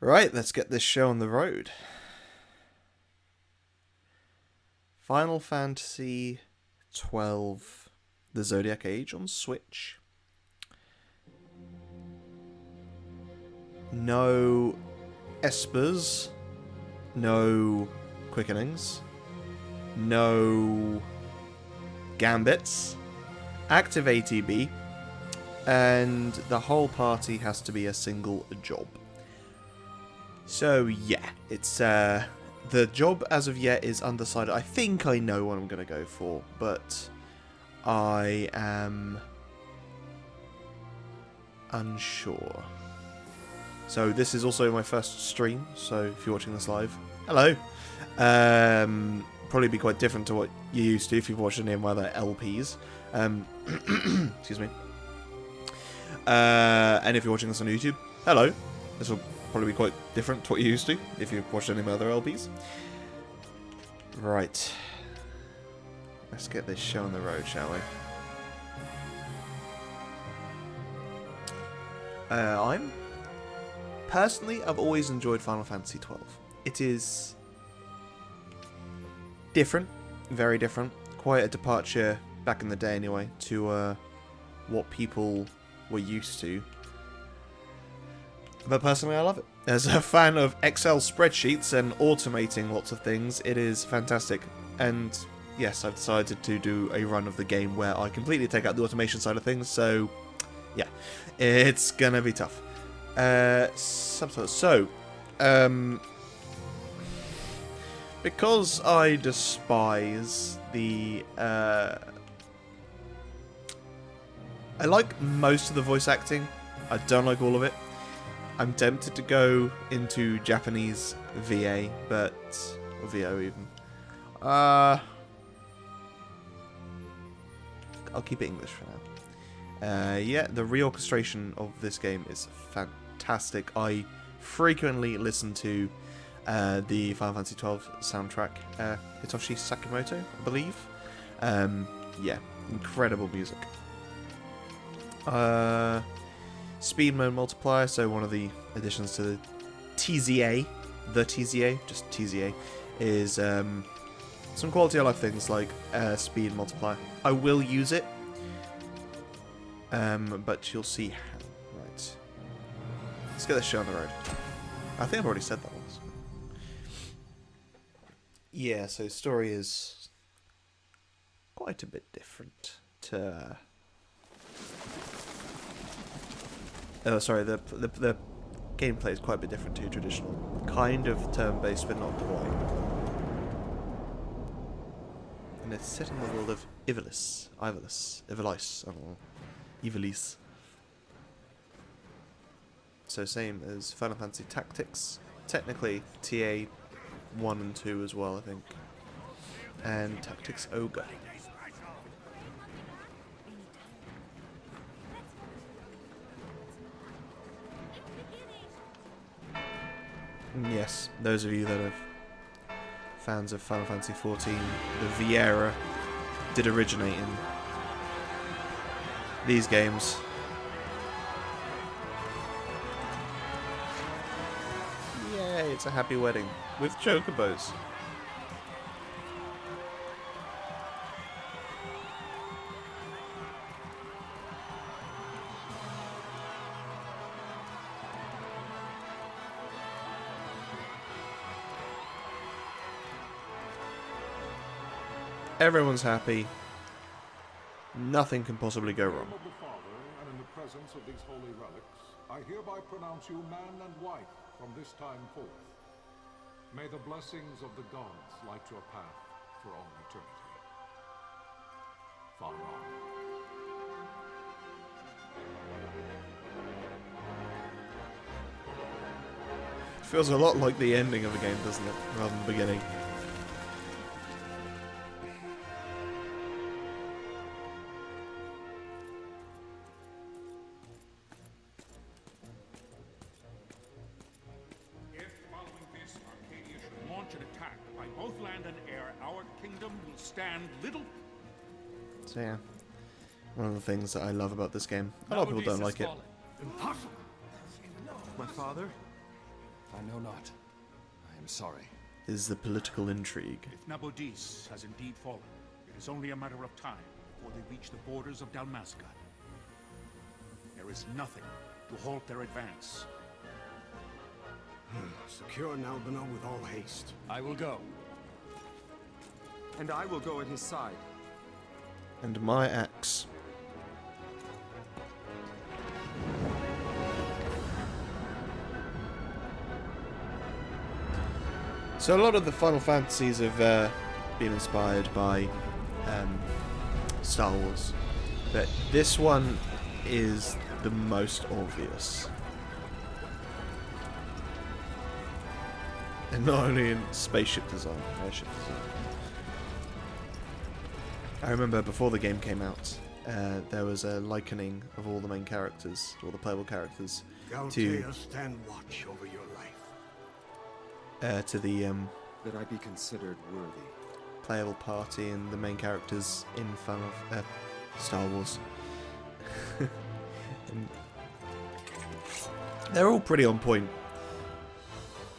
Right, let's get this show on the road. Final Fantasy XII, The Zodiac Age on Switch. No Espers, no Quickenings, no Gambits, Active ATB, and the whole party has to be a single job. So yeah, it's the job as of yet is undecided. I think I know what I'm going to go for, but I am unsure. So this is also my first stream, so if you're watching this live, hello. Probably be quite different to what you're used to if you've watched any of my other LPs. Excuse me. And if you're watching this on YouTube, hello. This will probably be quite different to what you're used to if you've watched any of my other LPs. Right. Let's get this show on the road, shall we? Personally, I've always enjoyed Final Fantasy XII. It is different, very different. Quite a departure, back in the day anyway, to what people were used to. But personally, I love it. As a fan of Excel spreadsheets and automating lots of things, it is fantastic. And yes, I've decided to do a run of the game where I completely take out the automation side of things, so yeah, it's gonna be tough. Subtitles. So, because I despise the, I like most of the voice acting. I don't like all of it. I'm tempted to go into Japanese VA, or VO even. I'll keep it English for now. Yeah, the reorchestration of this game is fantastic. I frequently listen to the Final Fantasy XII soundtrack. Hitoshi Sakimoto, I believe. Yeah, incredible music. Speed mode multiplier, so one of the additions to the TZA, just TZA, is some quality of life things like speed multiplier. I will use it, but you'll see how. Right. Let's get this show on the road. I think I've already said that once. Yeah, so story is quite a bit different to... Oh, sorry, the gameplay is quite a bit different to traditional. Kind of turn-based, but not quite. And it's set in the world of Ivalice, I don't know. Ivalice. So same as Final Fantasy Tactics. Technically, TA 1 and 2 as well, I think. And Tactics Ogre. Yes, those of you that are fans of Final Fantasy XIV, the Viera did originate in these games. Yay, it's a happy wedding with chocobos. Everyone's happy. Nothing can possibly go wrong. In the name of the Father, and in the presence of these holy relics, I hereby pronounce you man and wife from this time forth. May the blessings of the gods light your path for all eternity. Far on. Feels a lot like the ending of a game, doesn't it? Rather than the beginning. So yeah, one of the things that I love about this game. A lot of people don't like it. Impossible. My father? I know not. I am sorry. Is the political intrigue. If Nabodis has indeed fallen, it is only a matter of time before they reach the borders of Dalmasca. There is nothing to halt their advance. Secure Nalbina with all haste. I will go. And I will go at his side. And my axe. So a lot of the Final Fantasies have been inspired by Star Wars, but this one is the most obvious. And not only in spaceship design, airship design. I remember before the game came out, there was a likening of all the main characters, all the playable characters, Galtea, stand watch over your life. To the That I be considered worthy. playable party and the main characters in Star Wars. And they're all pretty on point.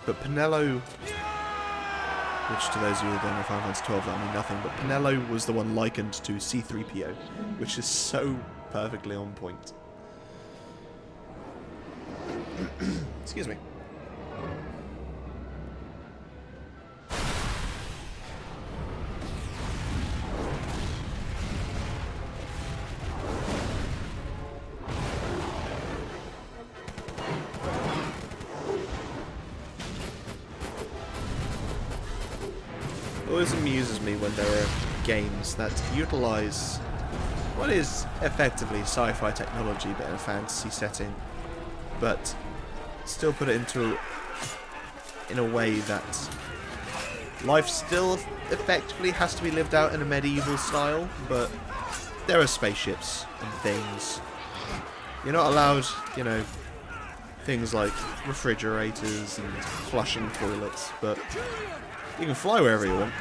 But Pinello, which to those of you who don't know Final Fantasy XII, that mean nothing, but Pinello was the one likened to C-3PO, which is so perfectly on point. Excuse me. It always amuses me when there are games that utilise what is effectively sci-fi technology but in a fantasy setting, but still put it in a way that life still effectively has to be lived out in a medieval style, but there are spaceships and things. You're not allowed, you know, things like refrigerators and flushing toilets, but you can fly wherever you want.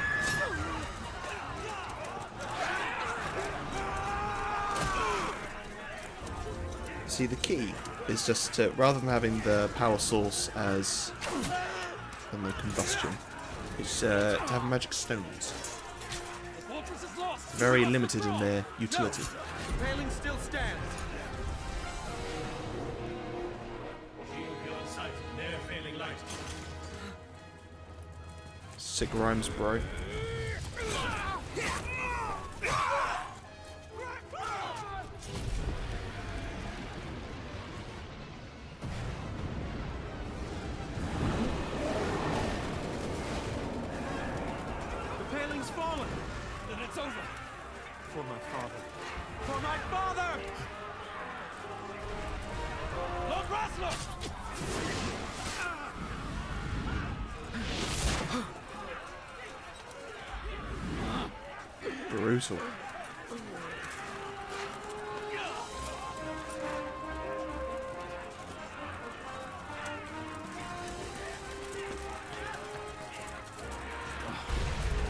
See, the key is just to, rather than having the power source as the combustion, it's to have magic stones. Very limited in their utility. The railing still stands. Sick rhymes, bro. The paling's fallen. Then it's over. For my father. For my father! Lord Rasler! Brutal.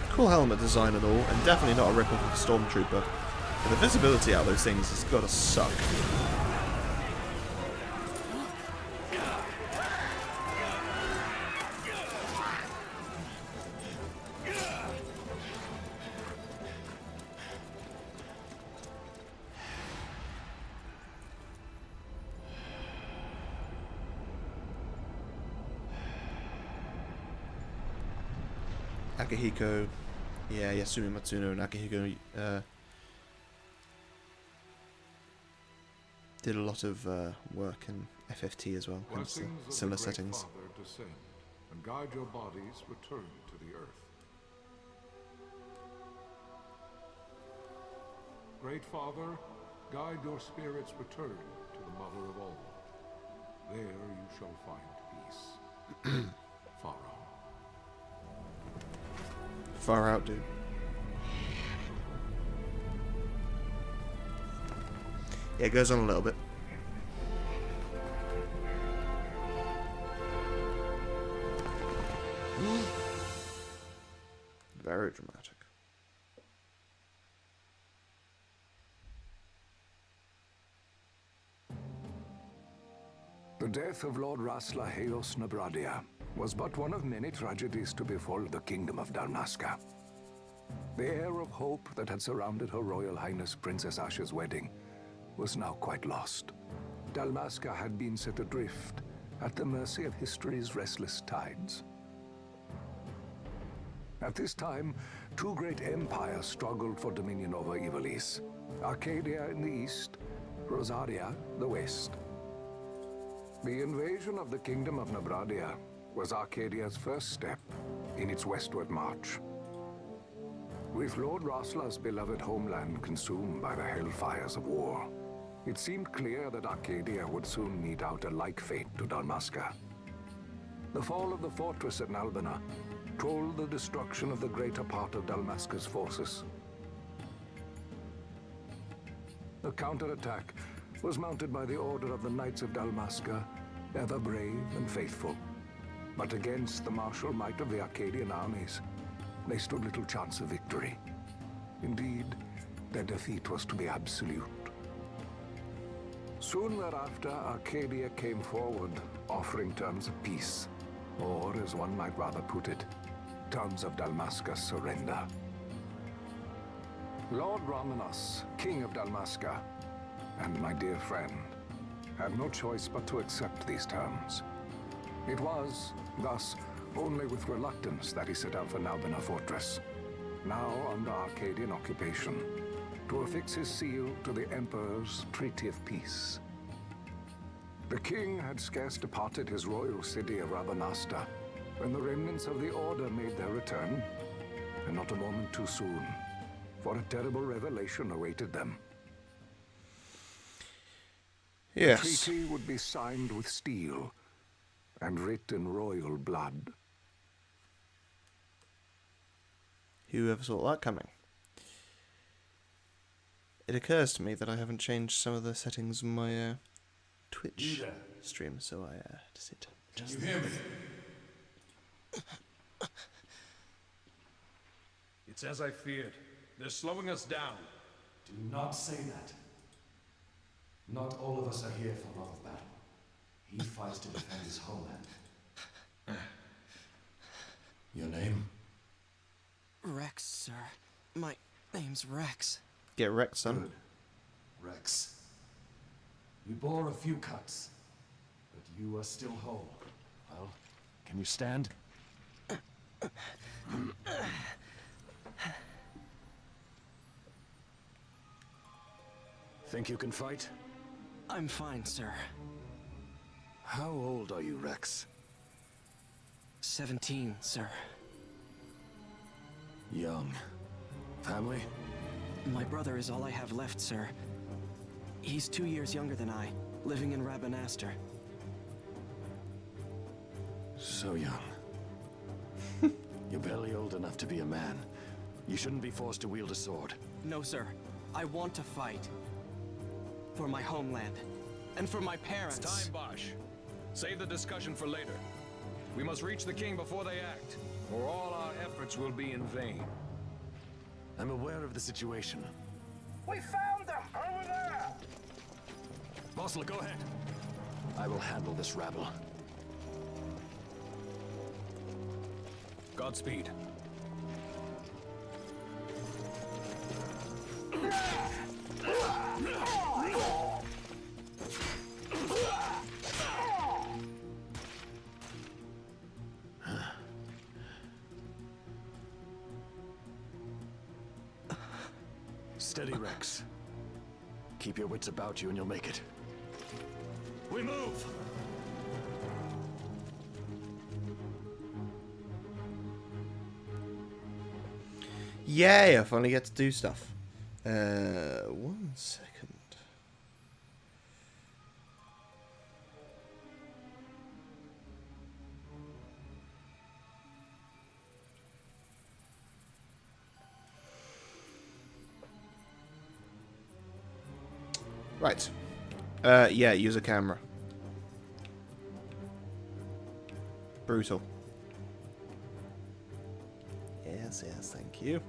Cool helmet design and all, and definitely not a rip-off of a Stormtrooper. But the visibility out of those things has got to suck. Akihiko, yeah, Yasumi Matsuno and Akihiko did a lot of work in FFT as well, hence the similar settings. Father descend and guide your bodies return to the earth. Great Father, guide your spirits return to the Mother of all. There you shall find peace. Far on. Far out, dude. Yeah, it goes on a little bit. Very dramatic. The death of Lord Rasla Heos Nabradia was but one of many tragedies to befall the Kingdom of Dalmasca. The air of hope that had surrounded Her Royal Highness Princess Asha's wedding was now quite lost. Dalmasca had been set adrift at the mercy of history's restless tides. At this time, two great empires struggled for dominion over Ivalice. Arcadia in the east, Rosaria the west. The invasion of the Kingdom of Nabradia was Arcadia's first step in its westward march. With Lord Rasla's beloved homeland consumed by the hellfires of war, it seemed clear that Arcadia would soon mete out a like fate to Dalmasca. The fall of the fortress at Nalbina told the destruction of the greater part of Dalmasca's forces. The counterattack was mounted by the order of the Knights of Dalmasca, ever brave and faithful. But against the martial might of the Arcadian armies, they stood little chance of victory. Indeed, their defeat was to be absolute. Soon thereafter, Arcadia came forward, offering terms of peace, or, as one might rather put it, terms of Dalmasca's surrender. Lord Rabanastre, King of Dalmasca, and my dear friend, had no choice but to accept these terms. It was, thus, only with reluctance that he set out for Nalbina Fortress, now under Arcadian occupation, to affix his seal to the Emperor's Treaty of Peace. The king had scarce departed his royal city of Rabanastre when the remnants of the Order made their return, and not a moment too soon, for a terrible revelation awaited them. Yes. The treaty would be signed with steel and writ in royal blood. Who ever saw that coming? It occurs to me that I haven't changed some of the settings on my Twitch stream, so I just need to adjust. You hear me? It's as I feared. They're slowing us down. Do not say that. Not all of us are here for love of battle. He fights to defend his homeland. Your name? Rex, sir. My name's Rex. Get wrecked, son. Good. Rex. You bore a few cuts, but you are still whole. Well, can you stand? Think you can fight? I'm fine, sir. How old are you, Rex? 17, sir. Young. Family? My brother is all I have left, sir. He's 2 years younger than I, living in Rabanastre. So young. You're barely old enough to be a man. You shouldn't be forced to wield a sword. No, sir. I want to fight. For my homeland. And for my parents. It's time, Bosch. Save the discussion for later. We must reach the king before they act, or all our efforts will be in vain. I'm aware of the situation. We found them! Over there! Mossel, go ahead. I will handle this rabble. Godspeed. Steady, Rex. Keep your wits about you and you'll make it. We move! Yay, I finally get to do stuff. 1 second. Right. Yeah, use a camera. Brutal. Yes, thank you.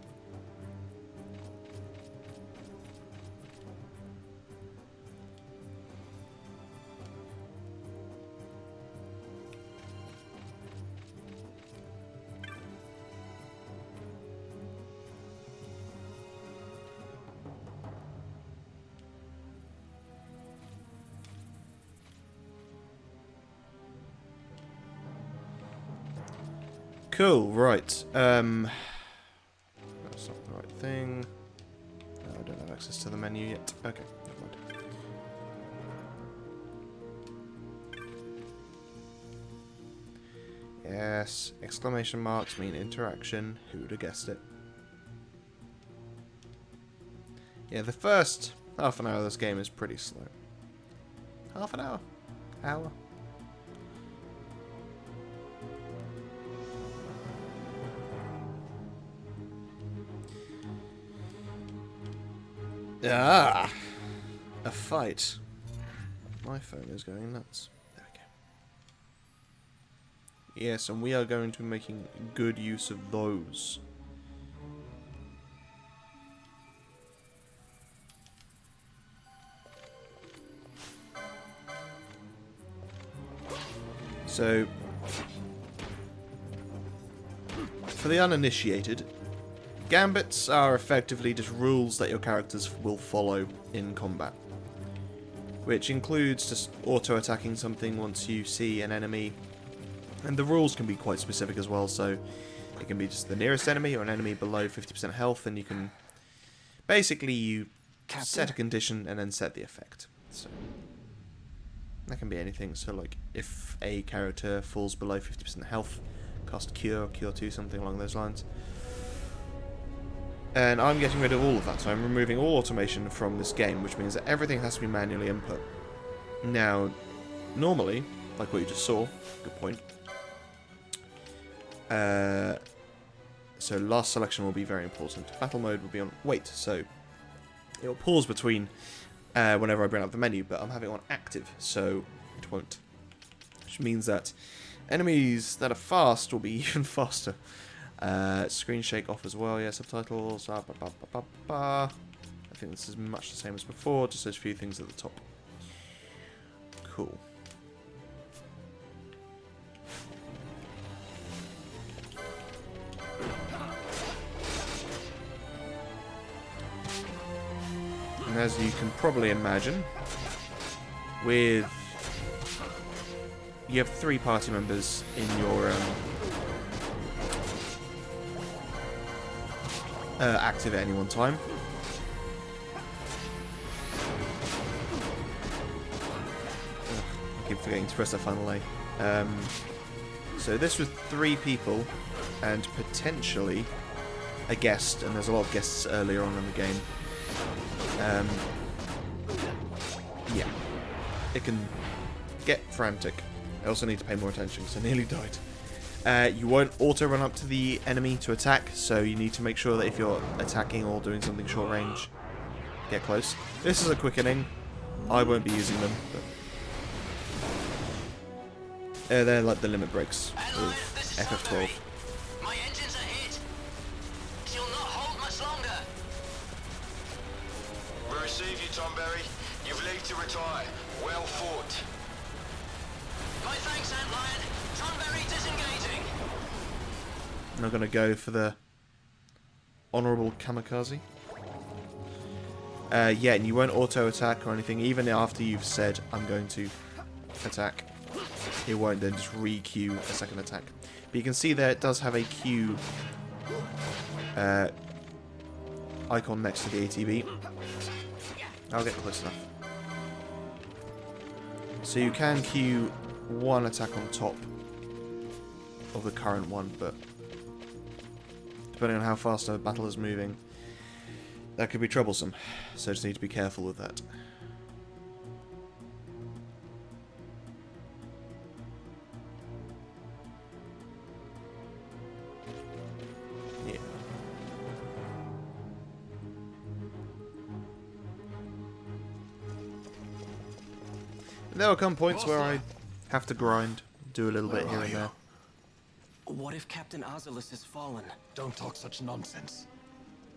Cool, right. That's not the right thing. No, I don't have access to the menu yet. Okay, never mind. Yes, exclamation marks mean interaction. Who would have guessed it? Yeah, the first half an hour of this game is pretty slow. Half an hour? Hour? Ah! A fight. My phone is going nuts. There we go. Yes, and we are going to be making good use of those. So, for the uninitiated, Gambits are effectively just rules that your characters will follow in combat. Which includes just auto-attacking something once you see an enemy. And the rules can be quite specific as well, so it can be just the nearest enemy or an enemy below 50% health, and you can... Basically, you set a condition and then set the effect. So that can be anything, so like, if a character falls below 50% health, cast Cure, Cure 2, something along those lines. And I'm getting rid of all of that, so I'm removing all automation from this game, which means that everything has to be manually input. Now, normally, like what you just saw, good point. So last selection will be very important. Battle mode will be on wait, so it will pause between whenever I bring up the menu, but I'm having it on active, so it won't. Which means that enemies that are fast will be even faster. Screen shake off as well, yeah, subtitles, I think this is much the same as before, just those few things at the top. Cool. And as you can probably imagine, you have 3 party members in your active at any one time. I keep forgetting to press the final A. So this was 3 people and potentially a guest, and there's a lot of guests earlier on in the game. Yeah, it can get frantic. I also need to pay more attention because I nearly died. You won't auto run up to the enemy to attack, so you need to make sure that if you're attacking or doing something short range, get close. This is a quickening. I won't be using them, but they're like the limit breaks with FF12. My engines are hit. She'll not hold much longer. We receive you, Tomberry. You've leave to retire. Well fought. My thanks, Antlion. Tomberry disengaging. I'm not going to go for the honourable kamikaze. Yeah, and you won't auto-attack or anything, even after you've said, I'm going to attack. It won't then just re-queue a second attack. But you can see there it does have a queue icon next to the ATB. I'll get close enough. So you can queue one attack on top of the current one, but depending on how fast a battle is moving, that could be troublesome. So just need to be careful with that. Yeah. There will come points where I have to grind, do a little bit here and there. What if Captain Oculus has fallen? Don't talk such nonsense.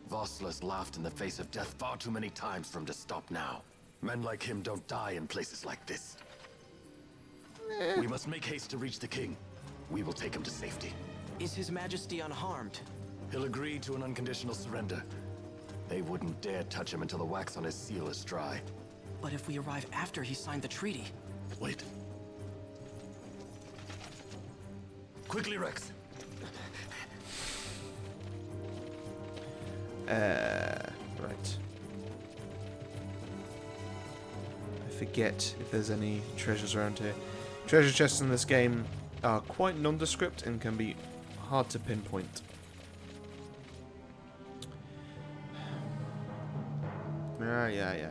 Vossler's laughed in the face of death far too many times for him to stop now. Men like him don't die in places like this. We must make haste to reach the king. We will take him to safety. Is His Majesty unharmed? He'll agree to an unconditional surrender. They wouldn't dare touch him until the wax on his seal is dry. But if we arrive after he signed the treaty... Wait. Quickly, Rex. Right. I forget if there's any treasures around here. Treasure chests in this game are quite nondescript and can be hard to pinpoint. Yeah.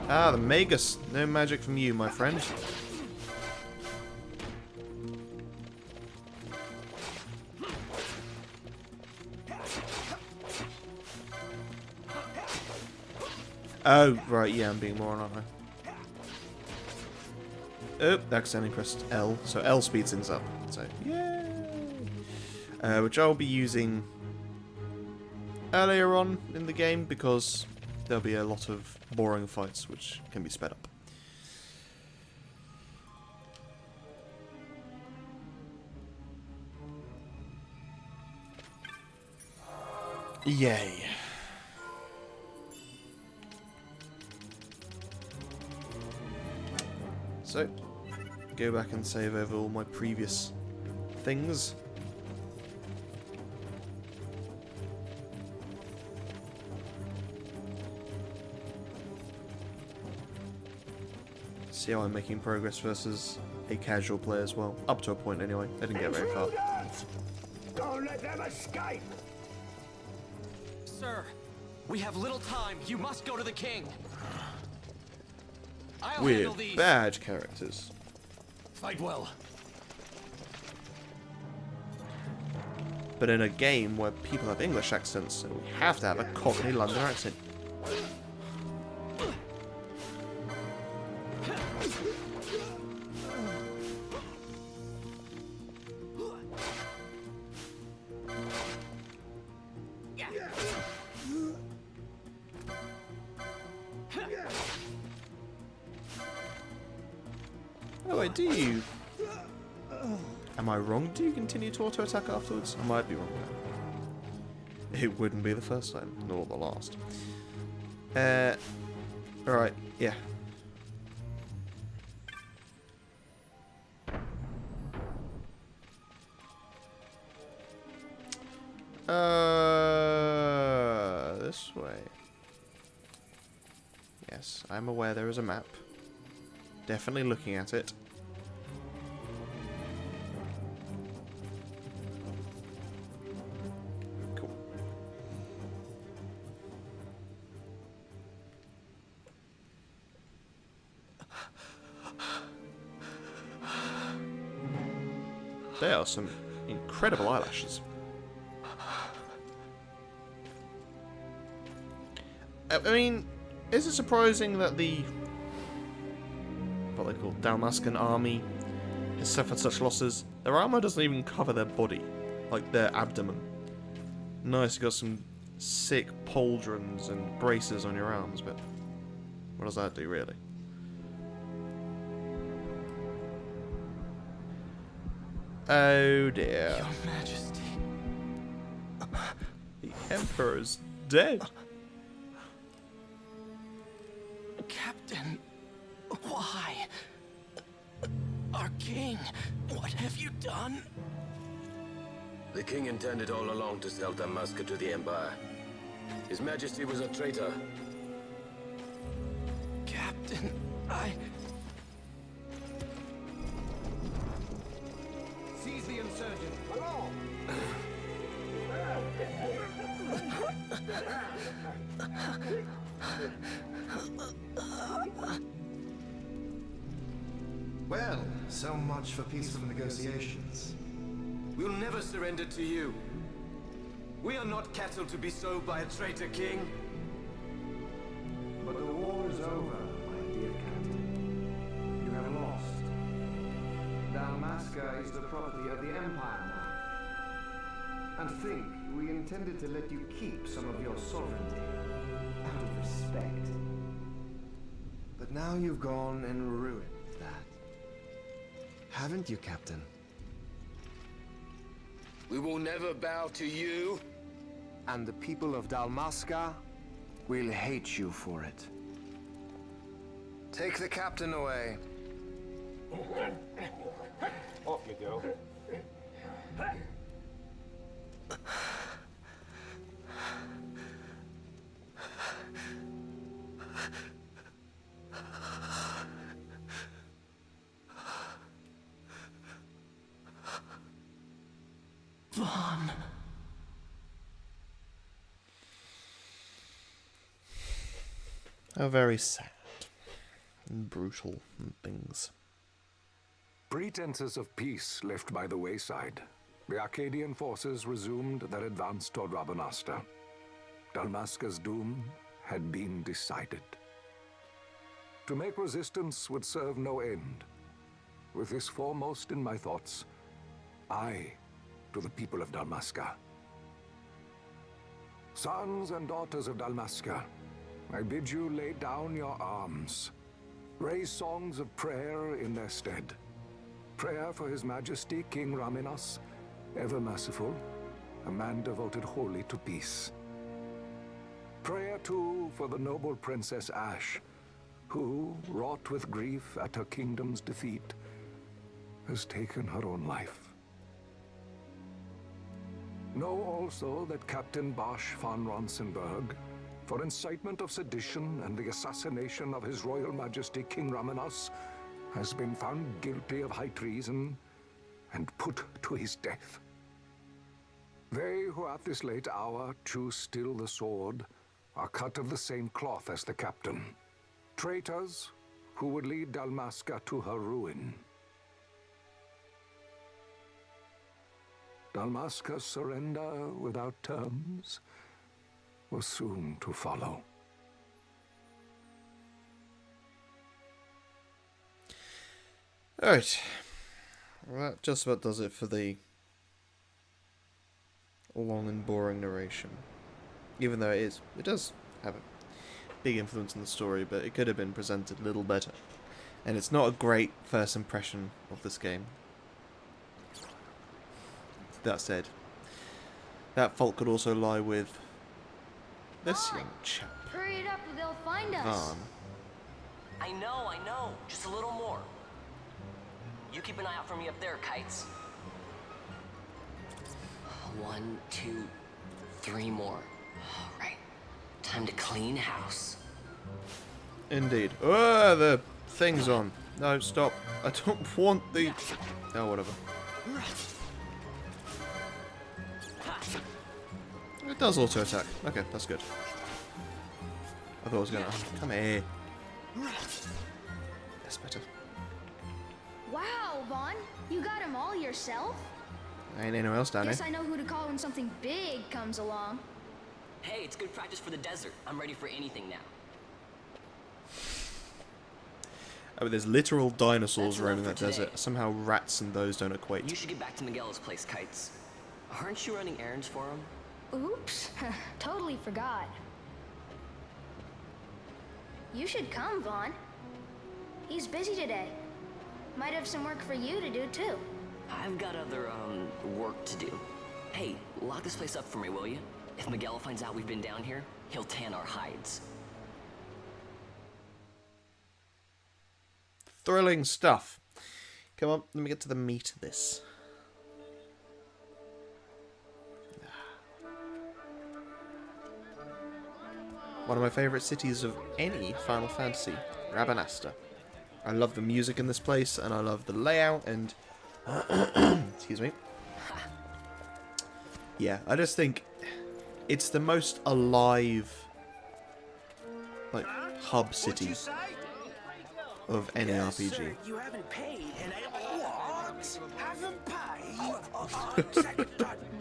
Ah, the Magus. No magic from you, my friend. Oh, right, yeah, I'm being more on, aren't I? Oh, accidentally pressed L, so L speeds things up. So, yay! Which I'll be using earlier on in the game because there'll be a lot of boring fights which can be sped up. Yay. So, go back and save over all my previous things. See how I'm making progress versus a casual player as well. Up to a point anyway. I didn't get very far. Don't let them escape! Sir, we have little time. You must go to the king. I'll handle Weird these. badge characters. Fight well. But in a game where people have English accents, so we have to have a Cockney London accent. Oh wait, do you... Am I wrong? Do you continue to auto-attack afterwards? I might be wrong there. It wouldn't be the first time, nor the last. Alright, yeah. This way. Yes, I'm aware there is a map. Definitely looking at it. Cool. There are some incredible eyelashes. I mean, is it surprising that the what they call Dalmascan army has suffered such losses? Their armor doesn't even cover their body, like their abdomen. Nice, you got some sick pauldrons and braces on your arms, but what does that do really? Oh dear. Your Majesty. The Emperor's dead. Captain, why? Our king, what have you done? The king intended all along to sell Dalmasca to the Empire. His Majesty was a traitor. Captain, Seize the insurgent. Well, so much for peaceful negotiations. We'll never surrender to you. We are not cattle to be sold by a traitor king. But the war is over, my dear Captain. You have lost. Dalmasca is the property of the Empire now. And think, we intended to let you keep some of your sovereignty, out of respect. But now you've gone and ruined that. Haven't you, Captain? We will never bow to you. And the people of Dalmasca will hate you for it. Take the captain away. Off you go. Vaughn. How very sad and brutal and things. Pretenses of peace left by the wayside, the Arcadian forces resumed their advance toward Rabanastre. Dalmasca's doom had been decided. To make resistance would serve no end. With this foremost in my thoughts, I to the people of Dalmasca. Sons and daughters of Dalmasca, I bid you lay down your arms. Raise songs of prayer in their stead. Prayer for His Majesty King Rabanastre, ever merciful, a man devoted wholly to peace. Prayer, too, for the noble Princess Ashe, who, wrought with grief at her kingdom's defeat, has taken her own life. Know also that Captain Bosch von Ronsenberg, for incitement of sedition and the assassination of His Royal Majesty King Rabanastre, has been found guilty of high treason and put to his death. They who at this late hour choose still the sword are cut of the same cloth as the captain. Traitors who would lead Dalmasca to her ruin. Dalmasca's surrender without terms was soon to follow. Alright. Well, that just about does it for the long and boring narration. Even though it does have a big influence on the story, but it could have been presented a little better. And it's not a great first impression of this game. That said, that fault could also lie with this young chap. Hurry it up or they'll find us. Vaughn. I know. Just a little more. You keep an eye out for me up there, Kites. 1, 2, 3 more. All right. Time to clean house. Indeed. Oh, the thing's on. No, stop. I don't want the... Oh, whatever. It does auto attack. Okay, that's good. I thought I was gonna... Come here. That's better. Wow, Vaughn. You got him all yourself? Ain't anyone else down here. Guess I know who to call when something big comes along. Hey, it's good practice for the desert. I'm ready for anything now. Oh, but there's literal dinosaurs roaming that desert. Somehow rats and those don't equate. You should get back to Miguel's place, Kites. Aren't you running errands for him? Oops. Totally forgot. You should come, Vaughn. He's busy today. Might have some work for you to do, too. I've got other, work to do. Hey, lock this place up for me, will you? If Miguel finds out we've been down here, he'll tan our hides. Thrilling stuff. Come on, let me get to the meat of this. One of my favourite cities of any Final Fantasy, Rabanastre. I love the music in this place, and I love the layout, and... excuse me. Yeah, I just think it's the most alive, like, hub city of any RPG. Sir, you haven't paid, and what? Haven't paid?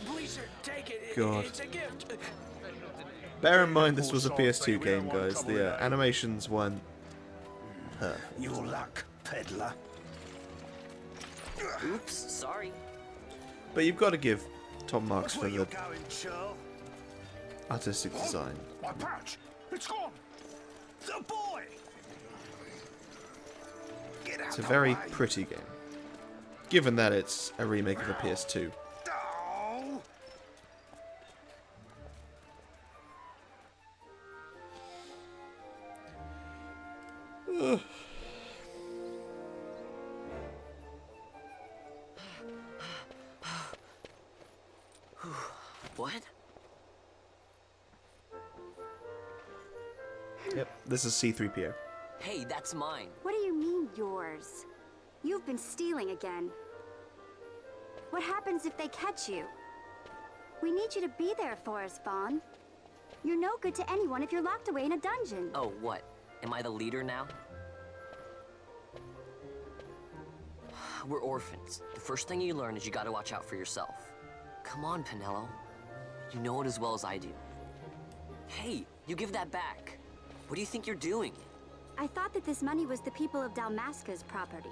Please, sir, take it. God. It's a gift. Bear in mind this was a PS2 game, guys. The animations weren't perfect. Your luck, peddler. Oops, sorry. But you've got to give top marks for the Going, Churl? artistic design. My pouch! It's gone! The boy! Get out It's a the very way. pretty game, given that it's a remake of a PS2. Oh. Yep, this is C-3PO. Hey, that's mine. What do you mean, yours? You've been stealing again. What happens if they catch you? We need you to be there for us, Vaughn. You're no good to anyone if you're locked away in a dungeon. Oh, what? Am I the leader now? We're orphans. The first thing you learn is you gotta watch out for yourself. Come on, Pinello. You know it as well as I do. Hey, you give that back. What do you think you're doing? I thought that this money was the people of Dalmasca's property.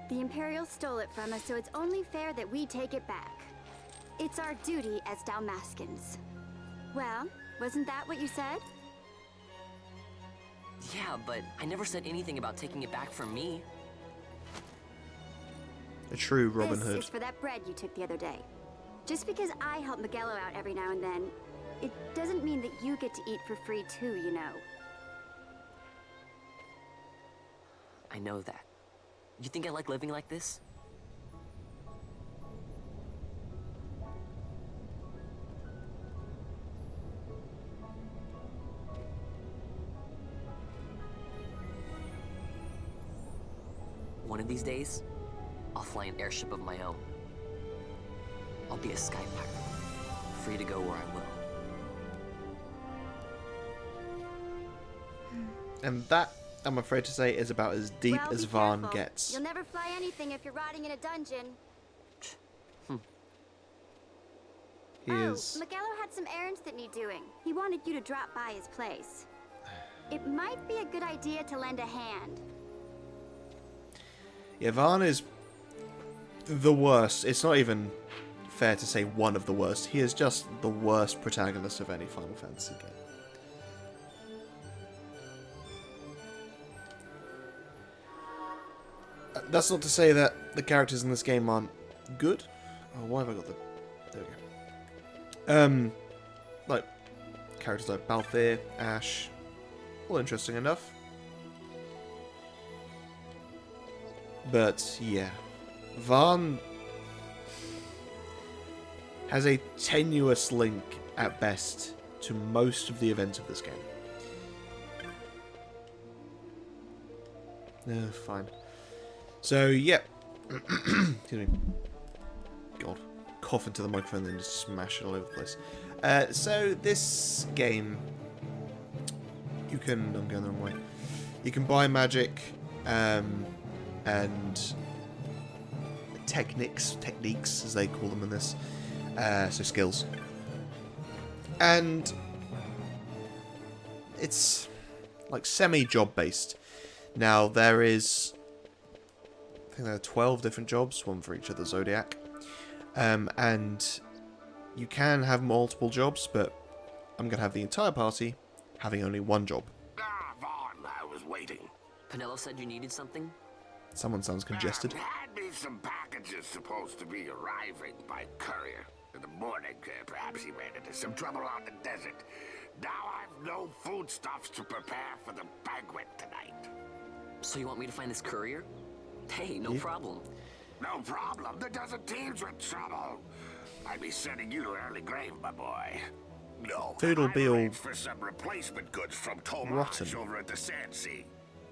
The Imperials stole it from us, so it's only fair that we take it back. It's our duty as Dalmascans. Well, wasn't that what you said? Yeah, but I never said anything about taking it back from me. A true Robin Hood. This is for that bread you took the other day. Just because I help Miguelo out every now and then, it doesn't mean that you get to eat for free too, you know. I know that. You think I like living like this? One of these days, I'll fly an airship of my own. I'll be a sky pirate, free to go where I will. And that, I'm afraid to say, is about as deep Well, as be Vaughn careful. gets. You'll never fly anything if you're rotting in a dungeon. He is... Miguelo had some errands that need doing. He wanted you to drop by his place. It might be a good idea to lend a hand. Yeah, Vaughn is the worst. It's not even fair to say one of the worst. He is just the worst protagonist of any Final Fantasy game. That's not to say that the characters in this game aren't good. Oh, why have I got the... There we go. Like, characters like Balthier, Ash, all interesting enough. But, yeah. Vaughn has a tenuous link, at best, to most of the events of this game. Fine. So, yeah. Excuse me. God. Cough into the microphone and then just smash it all over the place. So, this game... You can... I'm going the wrong way. You can buy magic, and techniques, as they call them in this, so skills. And it's like semi-job based. Now there is, I think there are 12 different jobs, one for each of the Zodiac, and you can have multiple jobs, but I'm going to have the entire party having only one job. Vaughn, I was waiting. Pinello said you needed something? Someone sounds congested. Had me some packages supposed to be arriving by courier. In the morning, perhaps he ran into some trouble on the desert. Now I've no foodstuffs to prepare for the banquet tonight. So you want me to find this courier? Hey, no problem. No problem. The desert teem's with trouble. I'd be sending you to early grave, my boy. No, Food will be all for some replacement goods from Tomage rotten. over at the Sand Sea.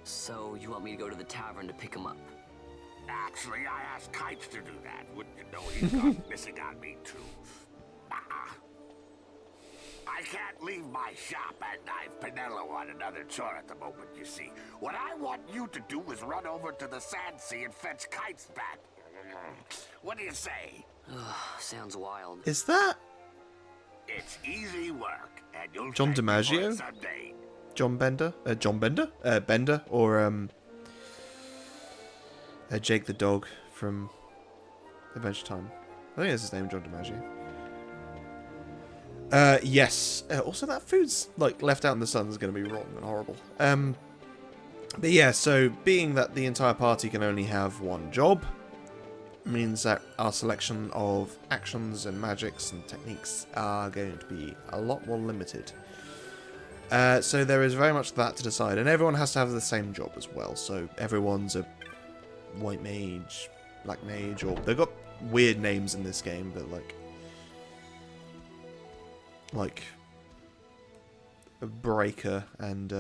So you want me to go to the tavern to pick him up? Actually, I asked Kites to do that. Wouldn't you know he's gone missing on me, too? I can't leave my shop, and I've Pinello on another chore at the moment, you see. What I want you to do is run over to the Sand Sea and fetch Kites back. What do you say? Sounds wild. Is that It's easy work, and you'll John thank me for it DiMaggio? someday. John Bender? Bender? Or, Jake the dog from Adventure Time. I think that's his name, John DiMaggio. Yes. Also, that food's, like, left out in the sun is going to be rotten and horrible. But yeah, so, being that the entire party can only have one job, means that our selection of actions and magics and techniques are going to be a lot more limited. So there is very much that to decide, and everyone has to have the same job as well. So everyone's a white mage, black mage, or they've got weird names in this game, but like Breaker and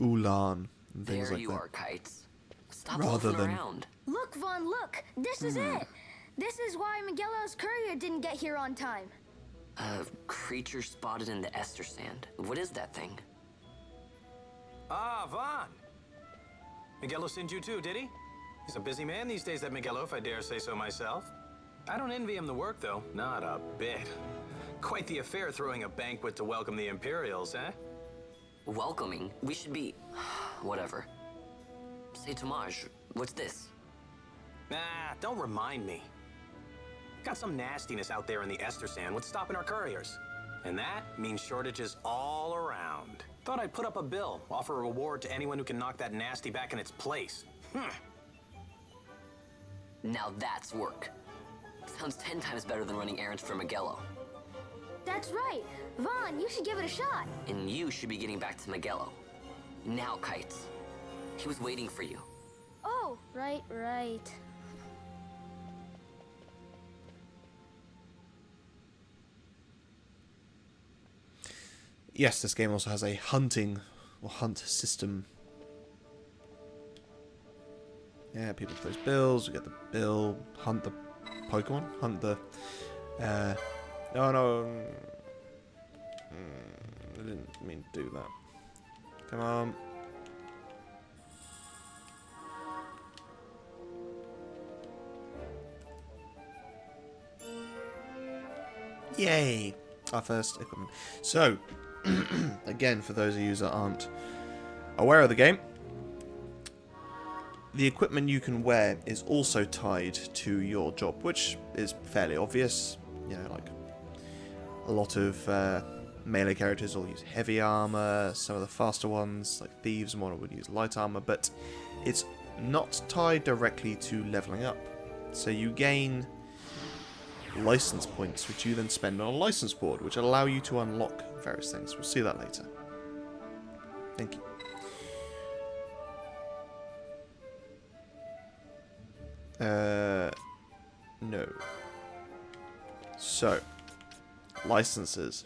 Ulan and things There like you that. are, Kites. Stop Rather wolfing than around. Look, Vaughn, look! This is it! This is why Miguelo's courier didn't get here on time. A creature spotted in the Estersand. What is that thing? Ah, Vaughn. Miguelo sent you too, did he? He's a busy man these days, that Miguelo, if I dare say so myself. I don't envy him the work, though. Not a bit. Quite the affair throwing a banquet to welcome the Imperials, eh? Welcoming? We should be... whatever. Say, Tomaj, what's this? Nah, don't remind me. Got some nastiness out there in the Estersand. What's stopping our couriers? And that means shortages all around. Thought I'd put up a bill, offer a reward to anyone who can knock that nasty back in its place. Now that's work. Sounds 10 times better than running errands for Miguelo. That's right. Vaughn, you should give it a shot. And you should be getting back to Miguelo. Now, Kites. He was waiting for you. Oh, right. Yes, this game also has a hunting or hunt system. Yeah, people place bills, we get the bill, hunt the Pokemon, hunt the... No. I didn't mean to do that. Come on. Yay! Our first equipment. So, again, for those of you that aren't aware of the game, the equipment you can wear is also tied to your job, which is fairly obvious. You know, like a lot of melee characters will use heavy armor, some of the faster ones, like thieves and whatnot, would use light armor, but it's not tied directly to leveling up. So you gain license points, which you then spend on a license board, which allow you to unlock various things. We'll see that later. Thank you. No. So, licenses.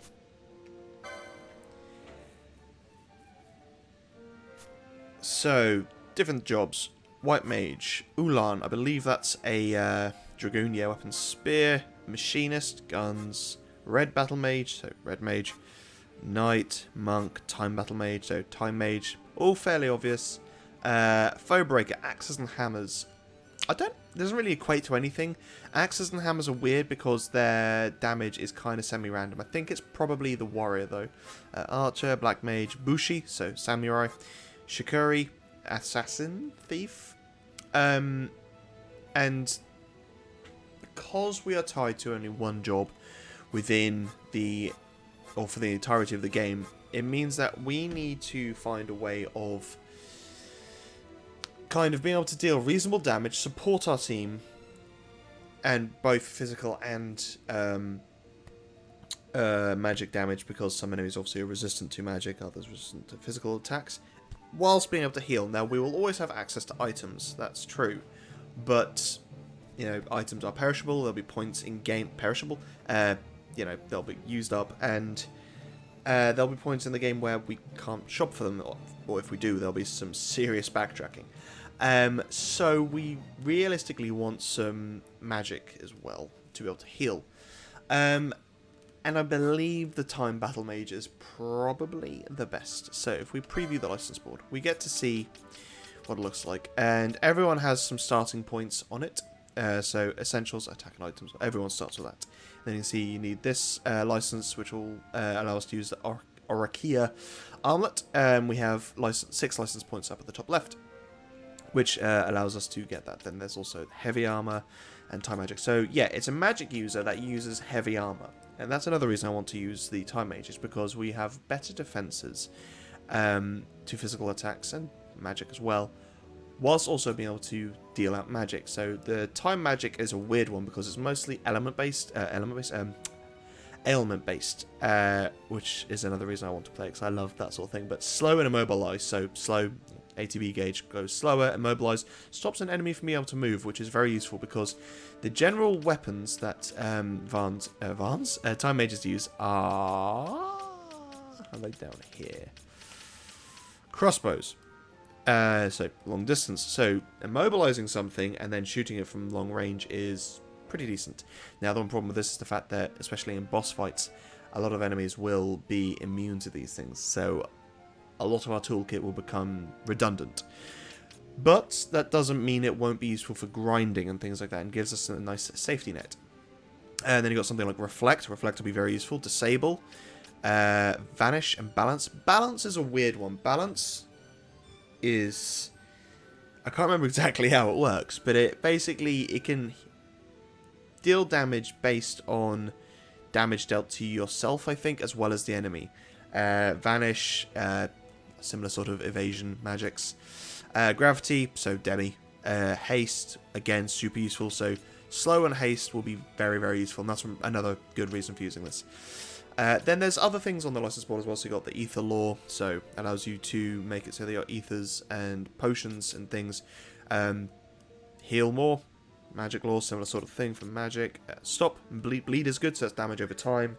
So, different jobs. White Mage. Ulan, I believe that's a Dragoon, yeah, weapon spear. Machinist, guns. Red Battle Mage, so Red Mage. Knight, Monk, Time Battle Mage, so Time Mage. All fairly obvious. Foe Breaker, axes and hammers. Doesn't really equate to anything. Axes and hammers are weird because their damage is kind of semi-random. I think it's probably the warrior though. Archer, Black Mage, Bushi, so samurai. Shikori, assassin, thief. And because we are tied to only one job within or for the entirety of the game, it means that we need to find a way of kind of being able to deal reasonable damage, support our team, and both physical and magic damage, because some enemies obviously are resistant to magic, others resistant to physical attacks, whilst being able to heal. Now, we will always have access to items, that's true, but, you know, items are perishable, there'll be points in game, perishable, you know, they'll be used up, and there'll be points in the game where we can't shop for them, or if we do, there'll be some serious backtracking. So we realistically want some magic as well to be able to heal. And I believe the Time Battle Mage is probably the best. So if we preview the license board, we get to see what it looks like. And everyone has some starting points on it. So essentials, attack and items, everyone starts with that. Then you can see you need this license, which will allow us to use the Orakia armlet. We have 6 license points up at the top left, which allows us to get that. Then there's also heavy armor and time magic. So yeah, it's a magic user that uses heavy armor. And that's another reason I want to use the time mages, because we have better defenses to physical attacks and magic as well, whilst also being able to deal out magic. So the time magic is a weird one because it's mostly ailment based, which is another reason I want to play, because I love that sort of thing. But slow and immobilize, so slow, ATB gauge goes slower, immobilize stops an enemy from being able to move, which is very useful because the general weapons that time mages use are How are they down here? Crossbows. So long distance. So immobilizing something and then shooting it from long range is pretty decent. Now the one problem with this is the fact that, especially in boss fights, a lot of enemies will be immune to these things. So a lot of our toolkit will become redundant. But that doesn't mean it won't be useful for grinding and things like that, and gives us a nice safety net. And then you've got something like Reflect. Reflect will be very useful. Disable. Vanish and Balance. Balance is a weird one. Balance is... I can't remember exactly how it works, but it can deal damage based on damage dealt to yourself, I think, as well as the enemy. Vanish, similar sort of evasion magics. Gravity, so Demi. Haste, again, super useful. So slow and haste will be very, very useful, and that's another good reason for using this. Then there's other things on the license board as well. So you got the ether law, so allows you to make it so that your ethers and potions and things heal more. Magic law, similar sort of thing from magic. Stop and bleed is good, so that's damage over time.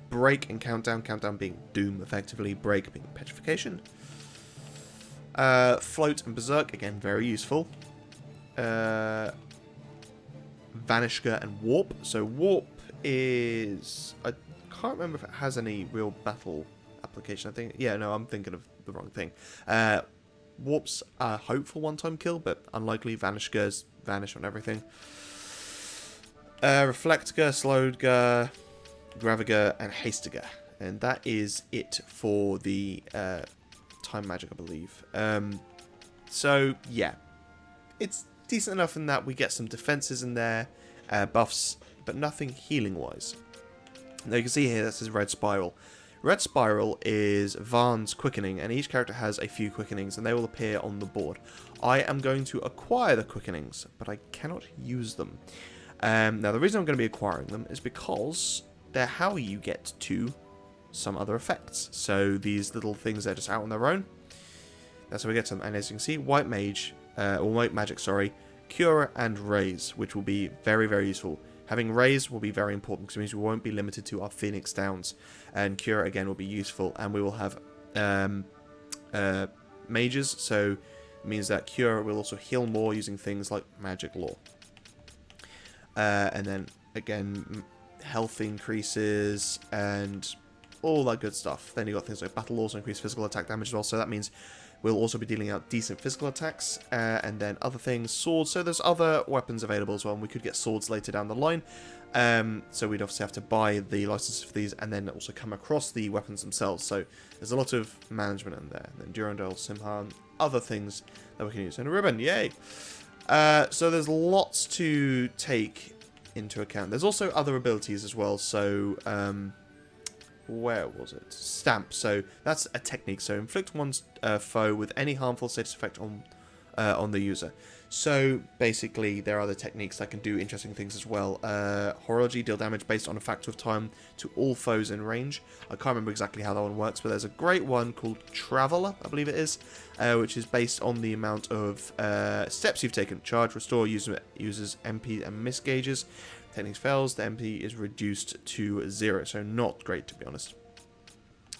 Break and countdown. Countdown being doom, effectively. Break being petrification. Float and berserk, again very useful. Vanishka and warp. So warp is... I can't remember if it has any real battle application. I think... Yeah, no, I'm thinking of the wrong thing. Warp's a hopeful one-time kill, but unlikely. Vanishka's vanish on everything. Reflectga, Slowdga, Graviga, and Hastiga. And that is it for the time magic, I believe. So, yeah. It's decent enough in that we get some defenses in there, buffs, but nothing healing-wise. Now you can see here that says Red Spiral. Red Spiral is Varn's Quickening, and each character has a few Quickenings, and they will appear on the board. I am going to acquire the Quickenings, but I cannot use them. Now, the reason I'm going to be acquiring them is because they're how you get to some other effects. So these little things are just out on their own. That's how we get to them. And as you can see, White Mage, or White Magic, sorry, Cure and Raise, which will be very, very useful. Having Raise will be very important because it means we won't be limited to our Phoenix Downs. And Cure, again, will be useful. And we will have Mages, so it means that Cure will also heal more using things like Magic Law. And then, again, health increases and all that good stuff. Then you've got things like Battle Laws, increase physical attack damage as well. So that means we'll also be dealing out decent physical attacks, and then other things, swords. So there's other weapons available as well, and we could get swords later down the line. So we'd obviously have to buy the licenses for these, and then also come across the weapons themselves. So there's a lot of management in there. And then Durandal, Simhan, other things that we can use. And a ribbon, yay! So there's lots to take into account. There's also other abilities as well. So where was it? Stamp. So that's a technique. So inflict one's foe with any harmful status effect on the user. So basically, there are other techniques that can do interesting things as well. Horology, deal damage based on a factor of time to all foes in range. I can't remember exactly how that one works, but there's a great one called Traveler, I believe it is, which is based on the amount of steps you've taken. Charge, restore, uses MP and miss gauges. Techniques fails, the MP is reduced to 0, so not great to be honest.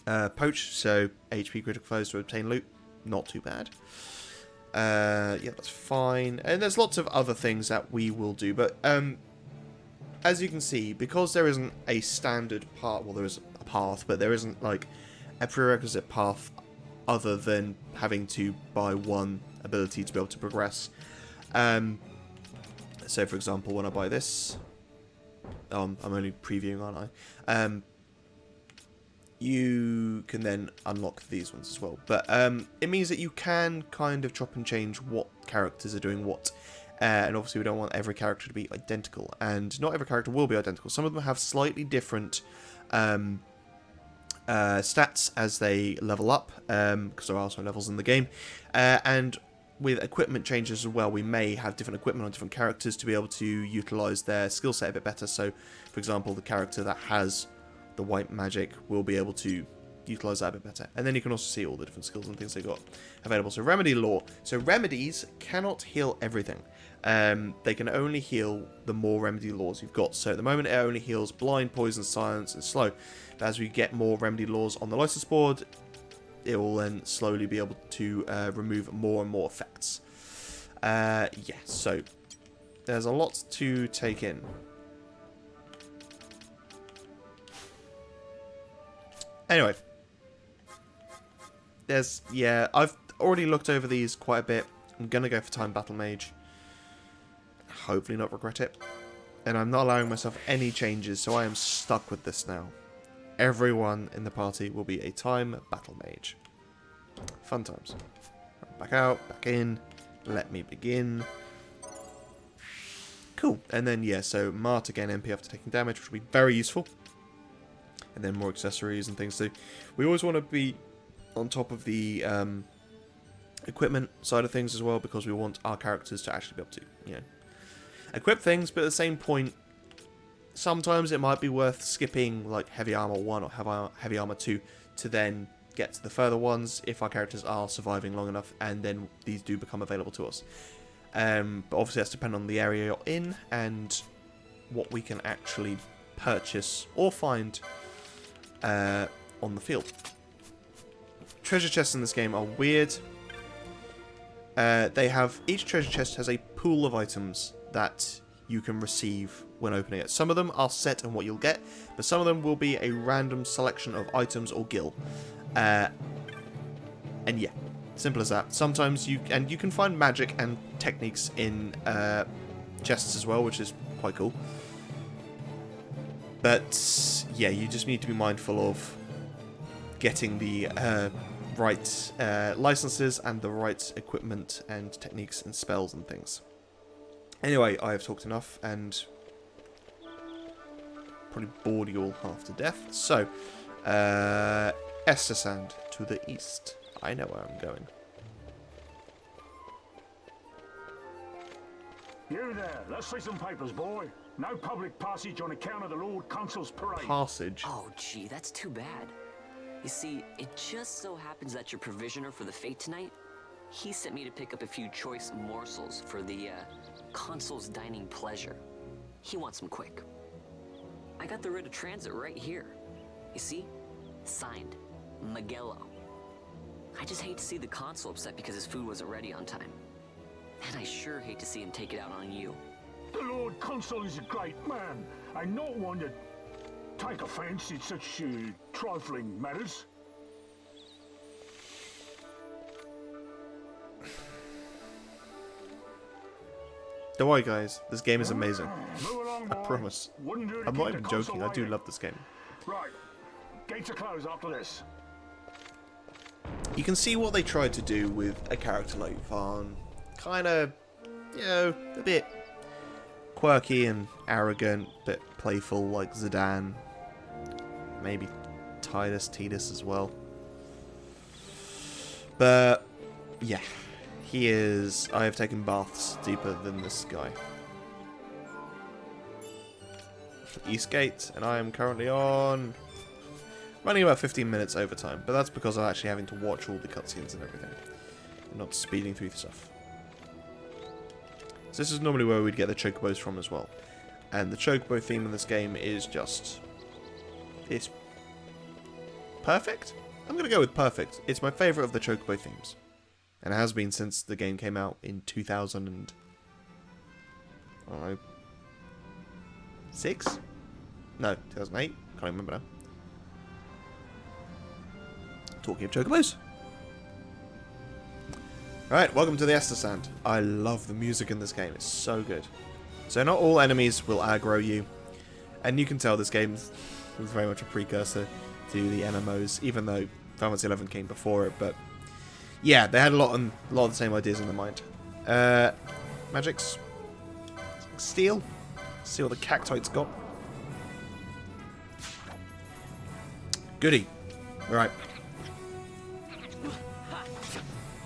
Poach, so HP critical foes to obtain loot, not too bad. Yeah, that's fine. And there's lots of other things that we will do, but as you can see, because there isn't a standard path, well, there is a path, but there isn't like a prerequisite path other than having to buy one ability to be able to progress. So for example, when I buy this, I'm only previewing, aren't I? You can then unlock these ones as well. But it means that you can kind of chop and change what characters are doing what. And obviously we don't want every character to be identical. And not every character will be identical. Some of them have slightly different stats as they level up. Because there are also levels in the game. And with equipment changes as well, we may have different equipment on different characters to be able to utilize their skill set a bit better. So, for example, the character that has the white magic will be able to utilize that a bit better. And then you can also see all the different skills and things they got available. So remedy lore. So remedies cannot heal everything. They can only heal the more remedy laws you've got. So at the moment it only heals blind, poison, silence, and slow. But as we get more remedy laws on the license board, it will then slowly be able to remove more and more effects. Yeah, so there's a lot to take in. Anyway, yeah, I've already looked over these quite a bit. I'm going to go for Time Battle Mage. Hopefully not regret it. And I'm not allowing myself any changes, so I am stuck with this now. Everyone in the party will be a Time Battle Mage. Fun times. Back out, back in. Let me begin. Cool. And then, yeah, so Mart again, MP after taking damage, which will be very useful. And then more accessories and things. So we always want to be on top of the equipment side of things as well, because we want our characters to actually be able to, you know, equip things. But at the same point, sometimes it might be worth skipping like Heavy Armor 1 or Heavy Armor 2 to then get to the further ones if our characters are surviving long enough, and then these do become available to us. But obviously that's dependent on the area you're in and what we can actually purchase or find on the field. Treasure chests in this game are weird. Each treasure chest has a pool of items that you can receive when opening it. Some of them are set in what you'll get, but some of them will be a random selection of items or gil. And yeah, simple as that. Sometimes you can find magic and techniques in chests as well, which is quite cool. But yeah, you just need to be mindful of getting the right licenses and the right equipment and techniques and spells and things. Anyway, I have talked enough and probably bored you all half to death. So, Estersand to the east. I know where I'm going. You there, let's see some papers, boy. No public passage on account of the Lord Consul's parade. Passage? Oh, gee, that's too bad. You see, it just so happens that your provisioner for the fete tonight, he sent me to pick up a few choice morsels for the Consul's dining pleasure. He wants them quick. I got the writ of transit right here. You see? Signed, Magello. I just hate to see the Consul upset because his food wasn't ready on time. And I sure hate to see him take it out on you. The Lord Consul is a great man, and not one to take offence in such trifling matters. Don't worry, guys. This game is amazing. I promise. I'm not even joking. I do love this game. Right. Gates are closed after this. You can see what they tried to do with a character like Varn. Kind of, you know, a bit quirky and arrogant, bit playful like Zidane. Maybe Tidus as well. But, yeah. He is... I have taken baths deeper than this guy. Eastgate, and I am currently on... running about 15 minutes overtime, but that's because I'm actually having to watch all the cutscenes and everything. I'm not speeding through stuff. So this is normally where we'd get the chocobos from as well. And the chocobo theme in this game is just... it's perfect? I'm going to go with perfect. It's my favourite of the chocobo themes. And it has been since the game came out in 2000 and... I don't know... 6? No, 2008? Can't remember now. Talking of chocobos. Alright, welcome to the Estersand. I love the music in this game, it's so good. So not all enemies will aggro you. And you can tell this game is very much a precursor to the MMOs, even though Final Fantasy XI came before it, but... yeah, they had a lot of the same ideas in their mind. Magics. Steel. See what the Cactoid's got. Goody. Right.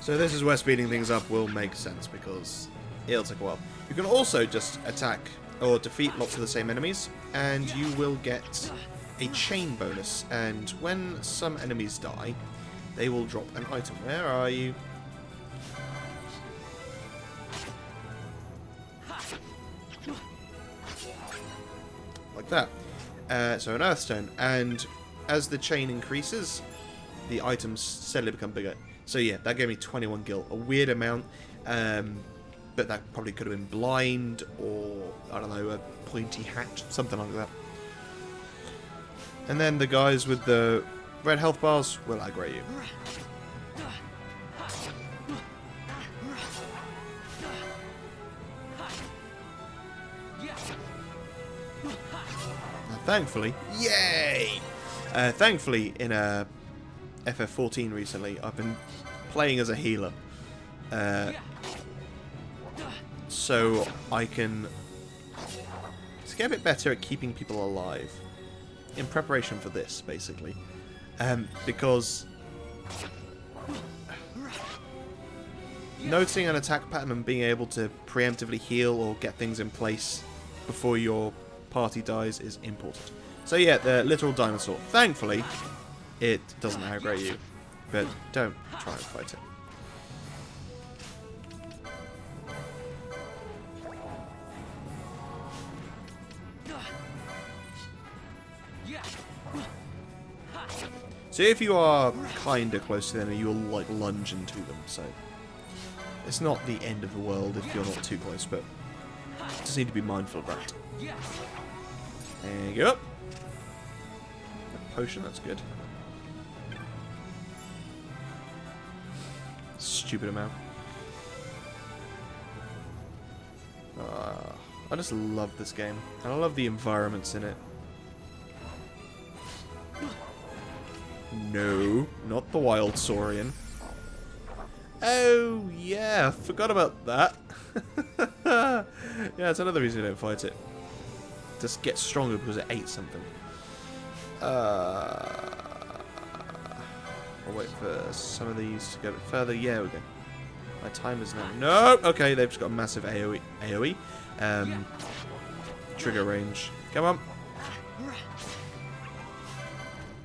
So this is where speeding things up will make sense, because it'll take a while. You can also just attack or defeat lots of the same enemies, and you will get a chain bonus, and when some enemies die, they will drop an item. Where are you? Like that. So an Earthstone, and as the chain increases, the items steadily become bigger. So yeah, that gave me 21 gil, a weird amount, but that probably could have been blind, or, I don't know, a pointy hat, something like that. And then the guys with the red health bars will aggro you. Now, thankfully, yay! Thankfully, in a FF14 recently, I've been playing as a healer. So I can get a bit better at keeping people alive in preparation for this, basically. Because noticing an attack pattern and being able to preemptively heal or get things in place before your party dies is important. So yeah, the literal dinosaur. Thankfully, it doesn't aggro you, but don't try and fight it. So if you are kinda close to them, you'll like lunge into them, so it's not the end of the world if you're not too close, but just need to be mindful of that. There you go. A potion, that's good. Stupid amount. I just love this game, and I love the environments in it. No, not the Wild Saurian. Oh, yeah, forgot about that. Yeah, it's another reason I don't fight it. Just get stronger because it ate something. I'll wait for some of these to go a bit further. Yeah, we go. My time is now. No! Okay, they've just got a massive AoE. Trigger range. Come on.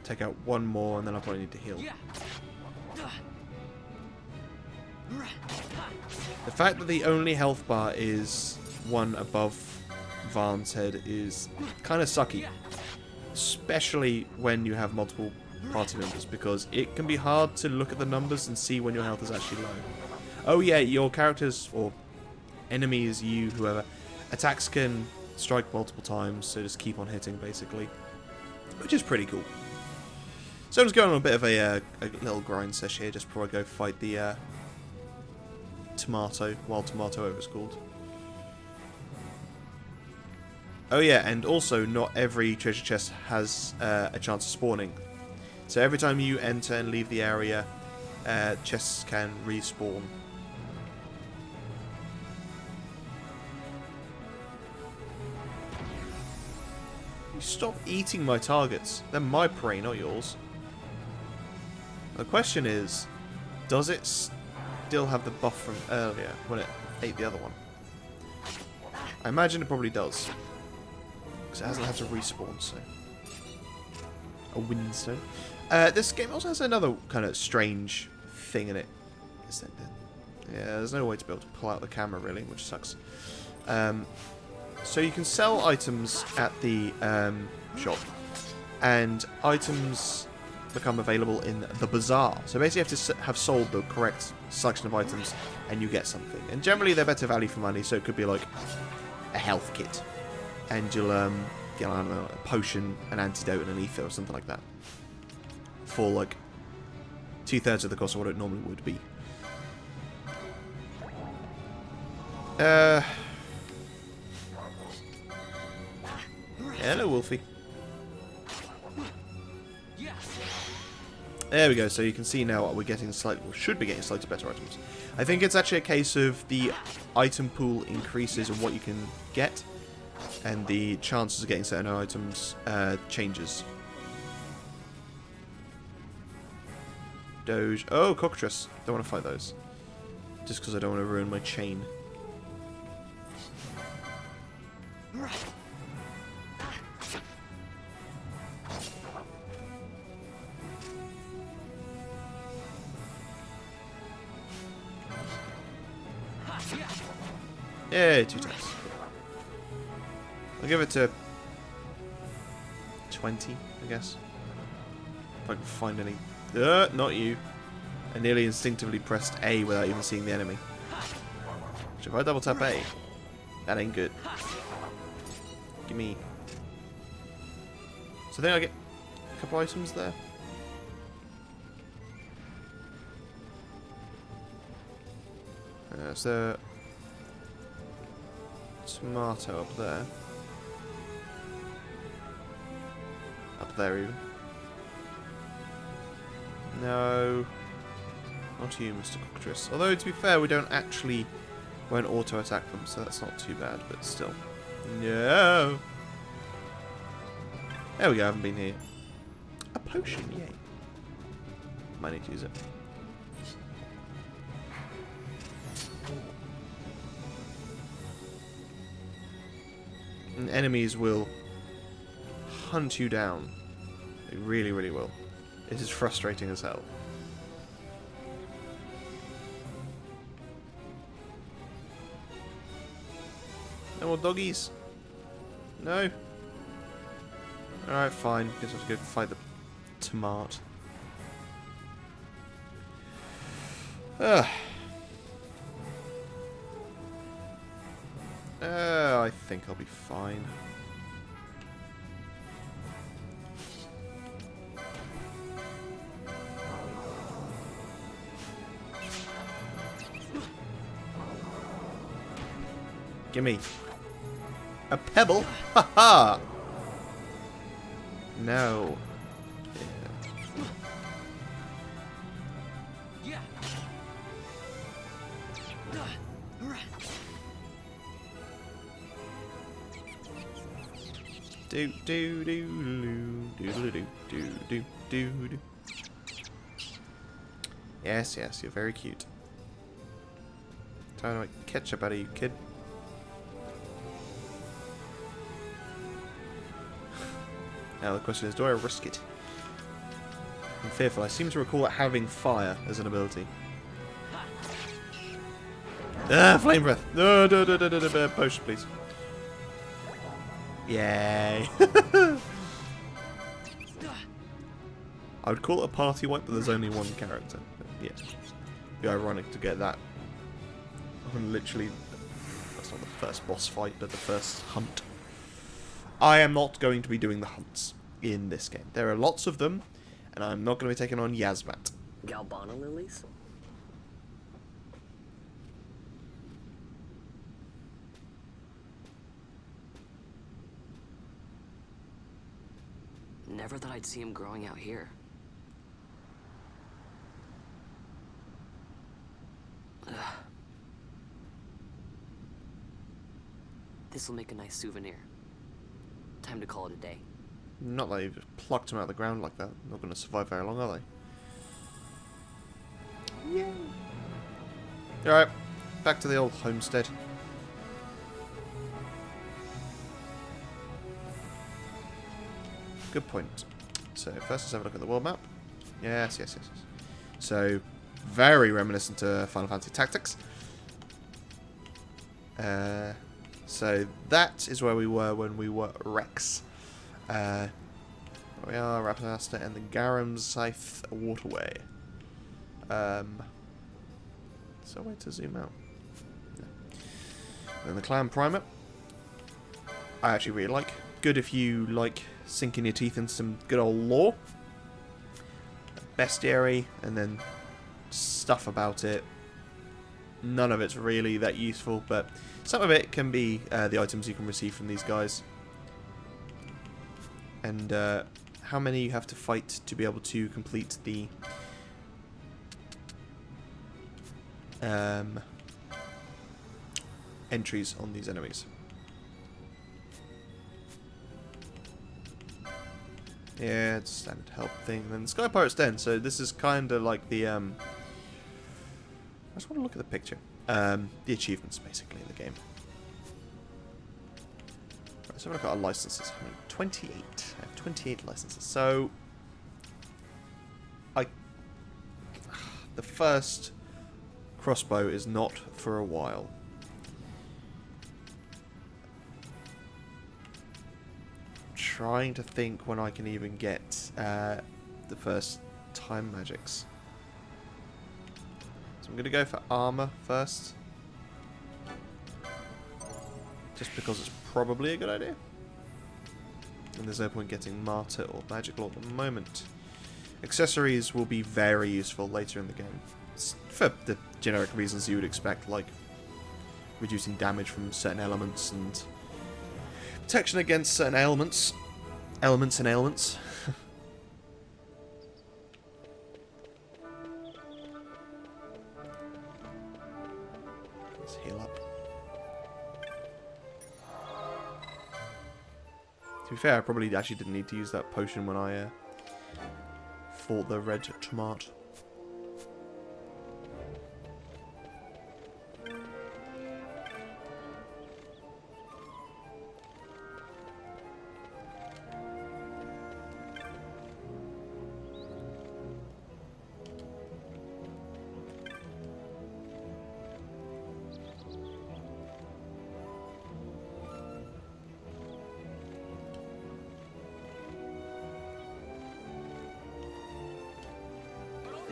Take out one more, and then I'll probably need to heal. The fact that the only health bar is one above Varn's head is kind of sucky. Especially when you have multiple party members, because it can be hard to look at the numbers and see when your health is actually low. Oh yeah, your characters, or enemies, you, whoever, attacks can strike multiple times, so just keep on hitting, basically. Which is pretty cool. So I'm just going on a bit of a little grind sesh here, just before I go fight the wild tomato, whatever it's called. Oh yeah, and also not every treasure chest has a chance of spawning. So every time you enter and leave the area, chests can respawn. You stop eating my targets. They're my prey, not yours. The question is, does it still have the buff from earlier when it ate the other one? I imagine it probably does. Because it hasn't had to respawn, so. A windstone. This game also has another kind of strange thing in it. Is that yeah, there's no way to be able to pull out the camera, really, which sucks. So you can sell items at the shop, and items become available in the bazaar. So basically you have to have sold the correct selection of items and you get something. And generally they're better value for money, so it could be like a health kit. And you'll get, I don't know, a potion, an antidote, and an ether or something like that. For like 2/3 of the cost of what it normally would be. Hello, Wolfie. There we go, so you can see now we're getting slightly, or should be getting slightly better items. I think it's actually a case of the item pool increases and what you can get, and the chances of getting certain items changes. Doge. Oh, cockatrice. Don't want to fight those. Just because I don't want to ruin my chain. Yeah, 2 times. I'll give it to 20, I guess. If I can find any. Not you. I nearly instinctively pressed A without even seeing the enemy. Which if I double tap A, that ain't good. Give me. So then I get a couple items there. There's a tomato up there. Up there even. No. Not you, Mr. Cockatrice. Although, to be fair, we won't auto-attack them, so that's not too bad, but still. No! There we go, I haven't been here. A potion, yay. Might need to use it. And enemies will hunt you down. They really, really will. It is frustrating as hell. No more doggies. No. Alright, fine. Guess I'll have to go fight the tomato. I think I'll be fine. Gimme. A pebble? Haha! No. Yeah. Do do do do do do do do do do. Yes, yes, you're very cute. Trying to make ketchup out of you, kid. Now the question is, do I risk it? I'm fearful. I seem to recall it having fire as an ability. Flame breath. No, potion, please. Yay. I would call it a party wipe, but there's only one character. But yeah. It'd be ironic to get that. On literally, that's not the first boss fight, but the first hunt. I am not going to be doing the hunts in this game. There are lots of them, and I'm not going to be taking on Yazmat. Galbana lilies? Never thought I'd see him growing out here. This'll make a nice souvenir. Time to call it a day. Not that you've just plucked them out of the ground like that. Not going to survive very long, are they? Yeah. Alright, back to the old homestead. Good point. So, first let's have a look at the world map. Yes, yes, yes, yes. So, very reminiscent to Final Fantasy Tactics. So, that is where we were when we were Rex. We are Rabanastre and the Garam Scythe Waterway. So, wait to zoom out. Yeah. And the Clan Primer. I actually really like. Good if you like sinking your teeth into some good old lore. Bestiary, and then stuff about it. None of it's really that useful, but some of it can be the items you can receive from these guys. And how many you have to fight to be able to complete the entries on these enemies. Yeah, it's a standard help thing. Then Sky Pirate's Den, so this is kind of like the I just want to look at the picture. The achievements, basically, in the game. Right, so I've got our licenses. 28. I have 28 licenses. So, the first crossbow is not for a while. trying to think when I can even get the first time magics. So I'm going to go for armor first. Just because it's probably a good idea. And there's no point getting Martyr or Magical at the moment. Accessories will be very useful later in the game. For the generic reasons you would expect, like reducing damage from certain elements and protection against certain ailments. Elements and ailments. Let's heal up. To be fair, I probably actually didn't need to use that potion when I fought the red tomato.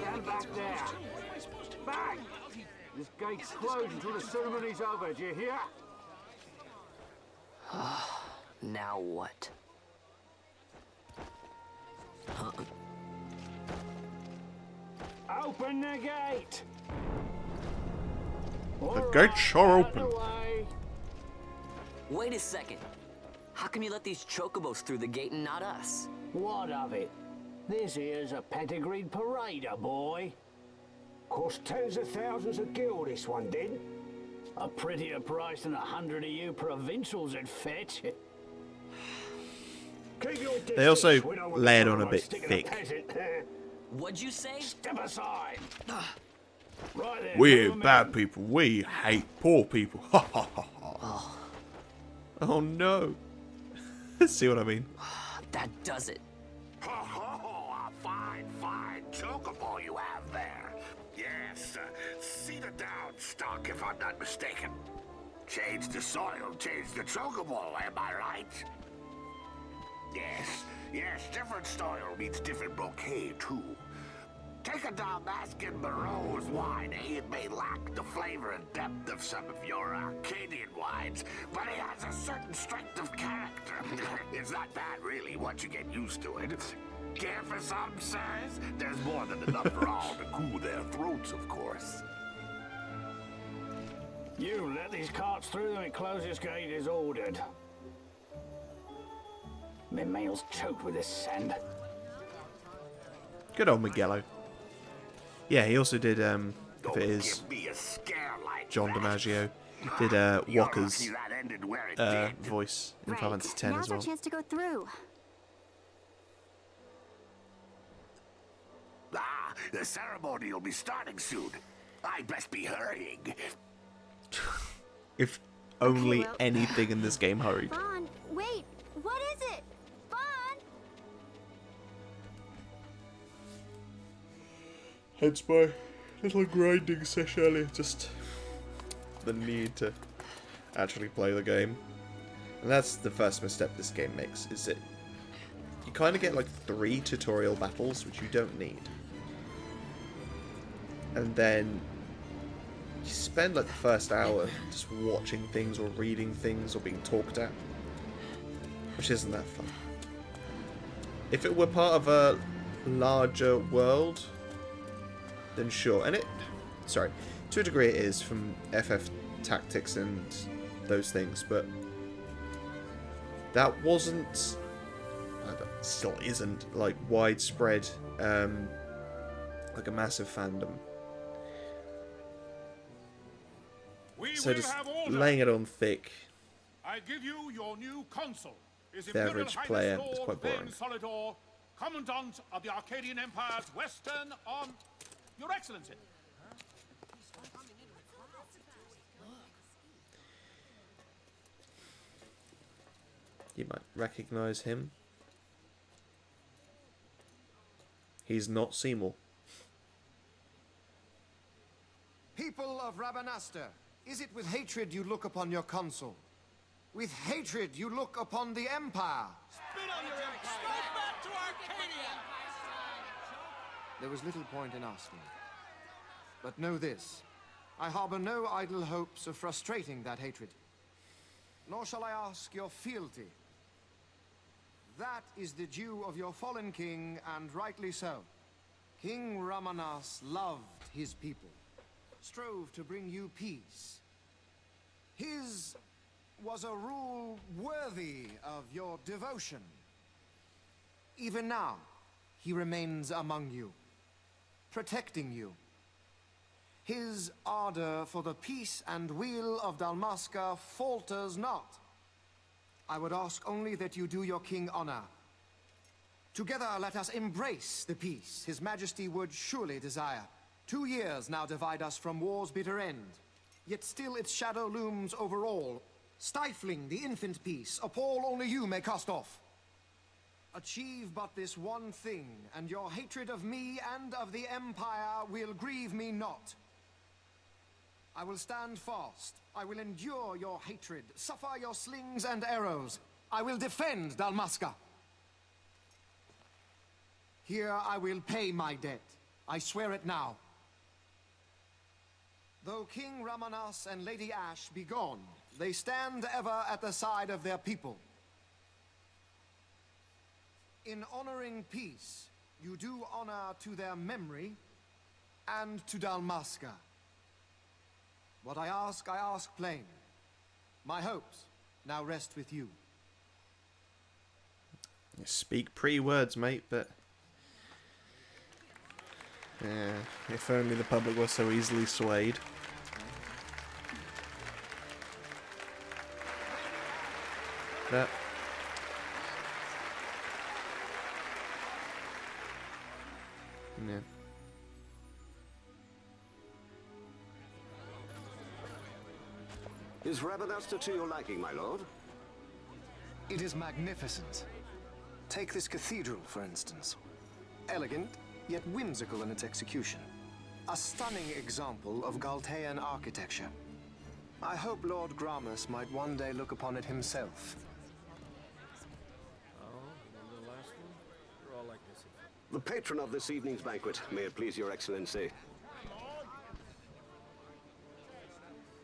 Stand back there. Back! This gate's closed until the ceremony's over, do you hear? Now what? Open the gate! The gates are open. Wait a second. How come you let these chocobos through the gate and not us? What of it? This here's a pedigreed parader, boy. Cost tens of thousands of gil, this one did. A prettier price than 100 of you provincials would fetch. They also lay it on a bit thick. What'd you say? Step aside. Right there, We're bad people. We hate poor people. Ha ha ha ha. Oh no. See what I mean? That does it. A fine chocobo you have there. Yes, cedar down stock if I'm not mistaken. Change the soil, change the chocobo, am I right? Yes, different soil means different bouquet too. Take a Dalmascan Barrow's wine, it may lack the flavor and depth of some of your Arcadian wines, but it has a certain strength of character. It's not bad, really, once you get used to it. Care for some, sirs? There's more than enough for all to cool their throats, of course. You let these carts through and closest gate is ordered. My mail's choked with this sand. Good old Miguelo. Yeah, he also did, if it is John DiMaggio, did Walker's voice in Final Fantasy X as Now's our well. chance to go through. The ceremony will be starting soon. I'd best be hurrying. If only anything in this game hurried. Vaughn, wait! What is it? Vaughn! Hence my little grinding session earlier, just the need to actually play the game. And that's the first misstep this game makes, is that you kind of get like 3 tutorial battles, which you don't need. And then you spend like the first hour just watching things or reading things or being talked at, which isn't that fun. If it were part of a larger world, then sure. And sorry, to a degree it is from FF Tactics and those things, but that wasn't, still isn't, like widespread, like a massive fandom. So just laying it on thick, I give you your new consul. the average player is quite boring. Solidor, Commandant of the Arcadian Empire's Western on... Your Excellency. You might recognize him. He's not Seymour. People of Rabanastre, is it with hatred you look upon your consul? With hatred you look upon the Empire. Spit on your empire! Strike back to Arcadia! There was little point in asking. But know this. I harbor no idle hopes of frustrating that hatred. Nor shall I ask your fealty. That is the due of your fallen king, and rightly so. King Rabanastre loved his people, strove to bring you peace. His was a rule worthy of your devotion. Even now, he remains among you, protecting you. His ardor for the peace and weal of Dalmasca falters not. I would ask only that you do your king honor. Together let us embrace the peace His Majesty would surely desire. 2 years now divide us from war's bitter end, yet still its shadow looms over all, stifling the infant peace a pall only you may cast off. Achieve but this one thing, and your hatred of me and of the Empire will grieve me not. I will stand fast. I will endure your hatred, suffer your slings and arrows. I will defend Dalmasca. Here I will pay my debt. I swear it now. Though King Rabanastre and Lady Ashe be gone, they stand ever at the side of their people. In honoring peace, you do honor to their memory and to Dalmasca. What I ask plain. My hopes now rest with you. You speak pretty words, mate, but... yeah, if only the public was so easily swayed. But... yeah. Is Rabanastre to your liking, my lord? It is magnificent. Take this cathedral, for instance. Elegant, yet whimsical in its execution. A stunning example of Galtean architecture. I hope Lord Gramus might one day look upon it himself. The patron of this evening's banquet, may it please your excellency.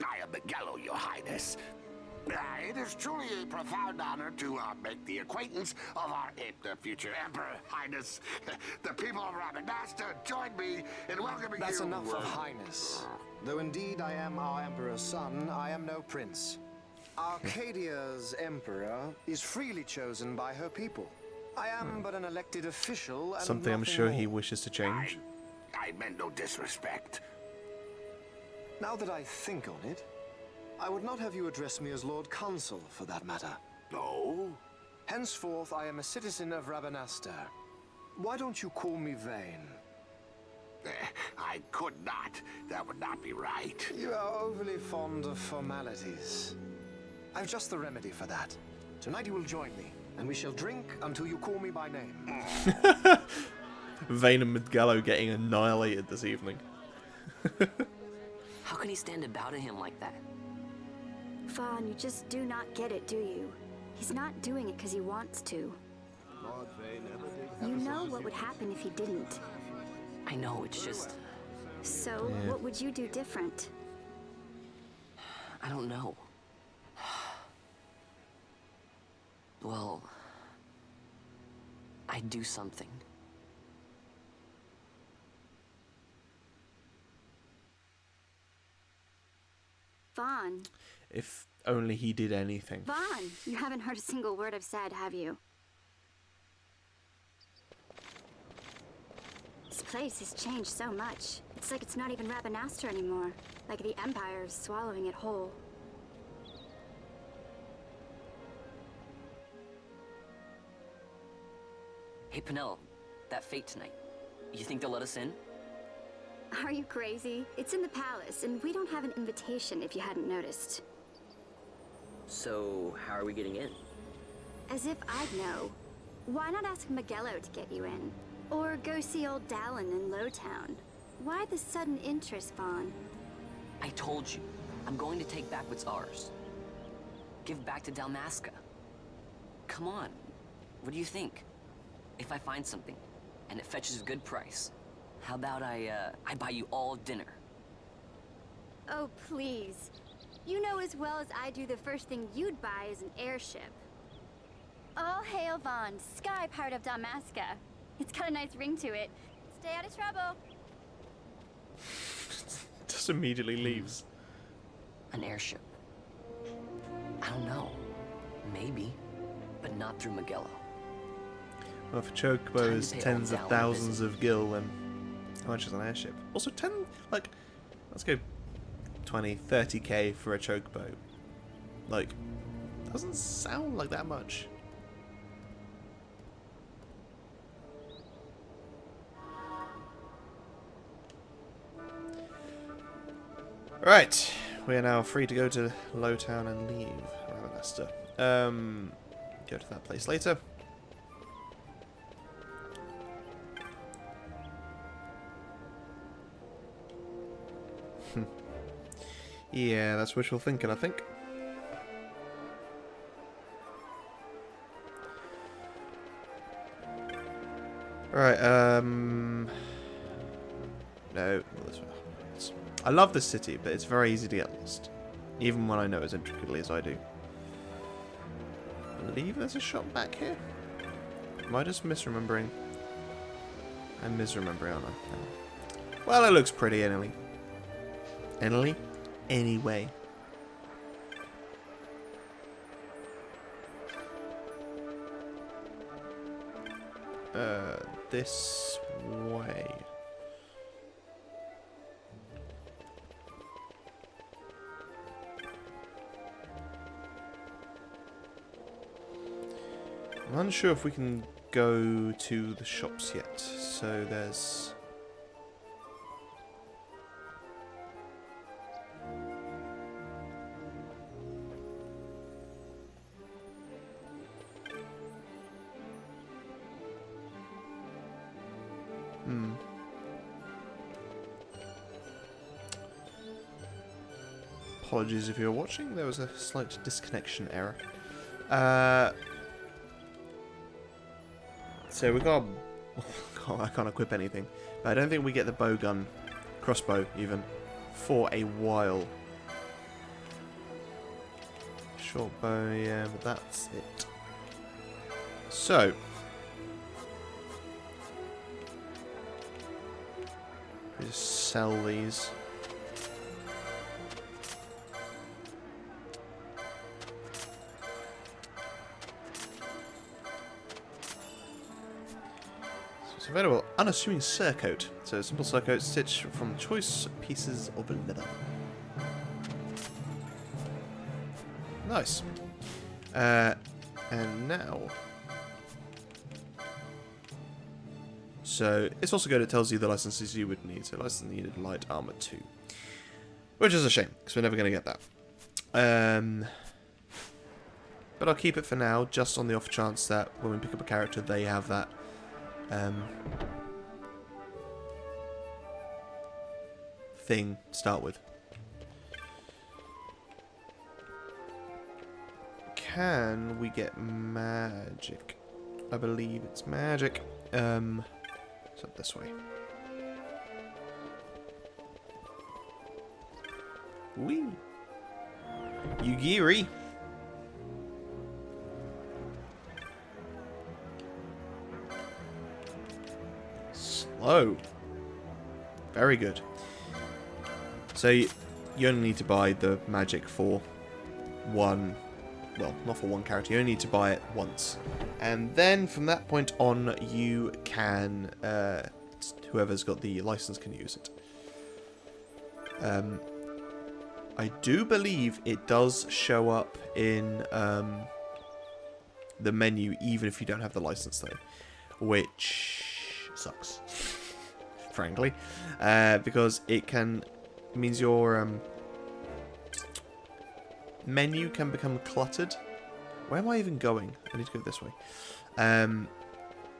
I am Miguel, your highness. It is truly a profound honor to make the acquaintance of our future emperor, highness. The people of Rabanastre join me in welcoming you. That's enough of highness. Though indeed I am our emperor's son, I am no prince. Arcadia's emperor is freely chosen by her people. I am but an elected official and something I'm sure he wishes to change. I meant no disrespect. Now that I think on it, I would not have you address me as Lord Consul, for that matter. No? Henceforth, I am a citizen of Rabanastre. Why don't you call me Vane? I could not. That would not be right. You are overly fond of formalities. I've just the remedy for that. Tonight you will join me, and we shall drink until you call me by name. Vane and Midgallo getting annihilated this evening. How can he stand about to him like that? Vaughn, you just do not get it, do you? He's not doing it because he wants to. Lord Vane ever did. You know what would happen if he didn't. I know, it's just... So, what would you do different? I don't know. Well... I'd do something. Vaughn. If only he did anything. Vaughn, you haven't heard a single word I've said, have you? This place has changed so much. It's like it's not even Rabanastre anymore. Like the Empire is swallowing it whole. Hey, Penelo, that fete tonight. You think they'll let us in? Are you crazy? It's in the palace, and we don't have an invitation if you hadn't noticed. So, how are we getting in? As if I'd know. Why not ask Miguello to get you in? Or go see old Dallin in Lowtown? Why the sudden interest, Vaughn? I told you, I'm going to take back what's ours. give back to Dalmasca. Come on, what do you think? If I find something, and it fetches a good price, how about I buy you all dinner? Oh, please. You know as well as I do the first thing you'd buy is an airship. All hail Vaughn, sky part of Dalmasca. It's got a nice ring to it. Stay out of trouble. Just immediately leaves. An airship. I don't know. Maybe. But not through Magello. Well, if a chocobo is tens of thousands of gil, then how much is an airship? Also, let's go 20, 30k for a chocobo. Like, doesn't sound like that much. Right, we are now free to go to Lowtown and leave Rabanastre. Go to that place later. Yeah, that's wishful thinking, I think. Alright, no, this way. I love this city, but it's very easy to get lost. Even when I know as intricately as I do. I believe there's a shop back here? Am I just misremembering? I'm misremembering, aren't I? No. Well, it looks pretty anyway. Anyway. This way. I'm unsure if we can go to the shops yet, so there's... Apologies if you're watching, there was a slight disconnection error. So we got... I can't equip anything. But I don't think we get the bow gun, crossbow even, for a while. Short bow, yeah, but that's it. So... we just sell these. Available unassuming surcoat. So simple surcoat stitched from choice pieces of leather. Nice. And now. So it's also good. It tells you the licenses you would need. So license needed light armor 2, which is a shame because we're never going to get that. But I'll keep it for now, just on the off chance that when we pick up a character, they have that. Thing to start with. Can we get magic? I believe it's magic. So this way. Wee. Yugiri. Slow. Very good. So you only need to buy the magic for one, well, not for one character, you only need to buy it once. And then from that point on you can, whoever's got the license can use it. I do believe it does show up in the menu even if you don't have the license though, which sucks, frankly, because it means your menu can become cluttered. Where am I even going? I need to go this way.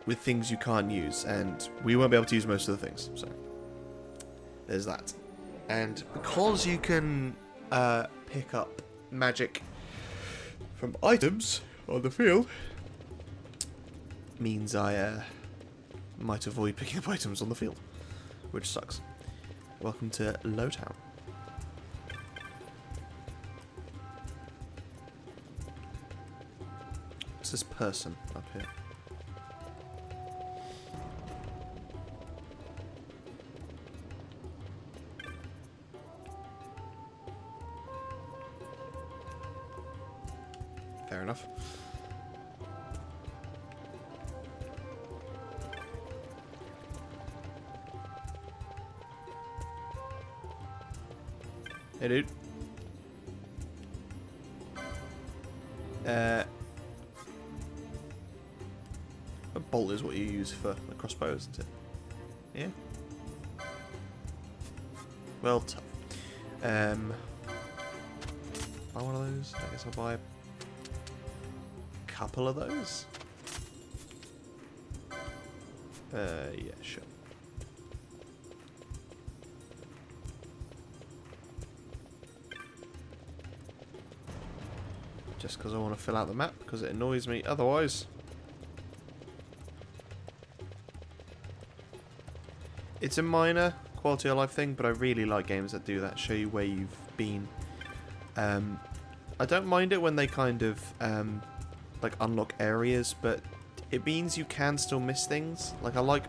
With things you can't use, and we won't be able to use most of the things, so there's that. And because you can pick up magic from items on the field means I might avoid picking up items on the field, which sucks. Welcome to Lowtown. What's this person up here? Fair enough. Hey, dude. A bolt is what you use for a crossbow, isn't it? Yeah. Well, tough. Buy one of those. I guess I'll buy a couple of those. Yeah, sure. Just because I want to fill out the map, because it annoys me otherwise. It's a minor quality of life thing, but I really like games that do that, show you where you've been. I don't mind it when they kind of like unlock areas, but it means you can still miss things. Like, I like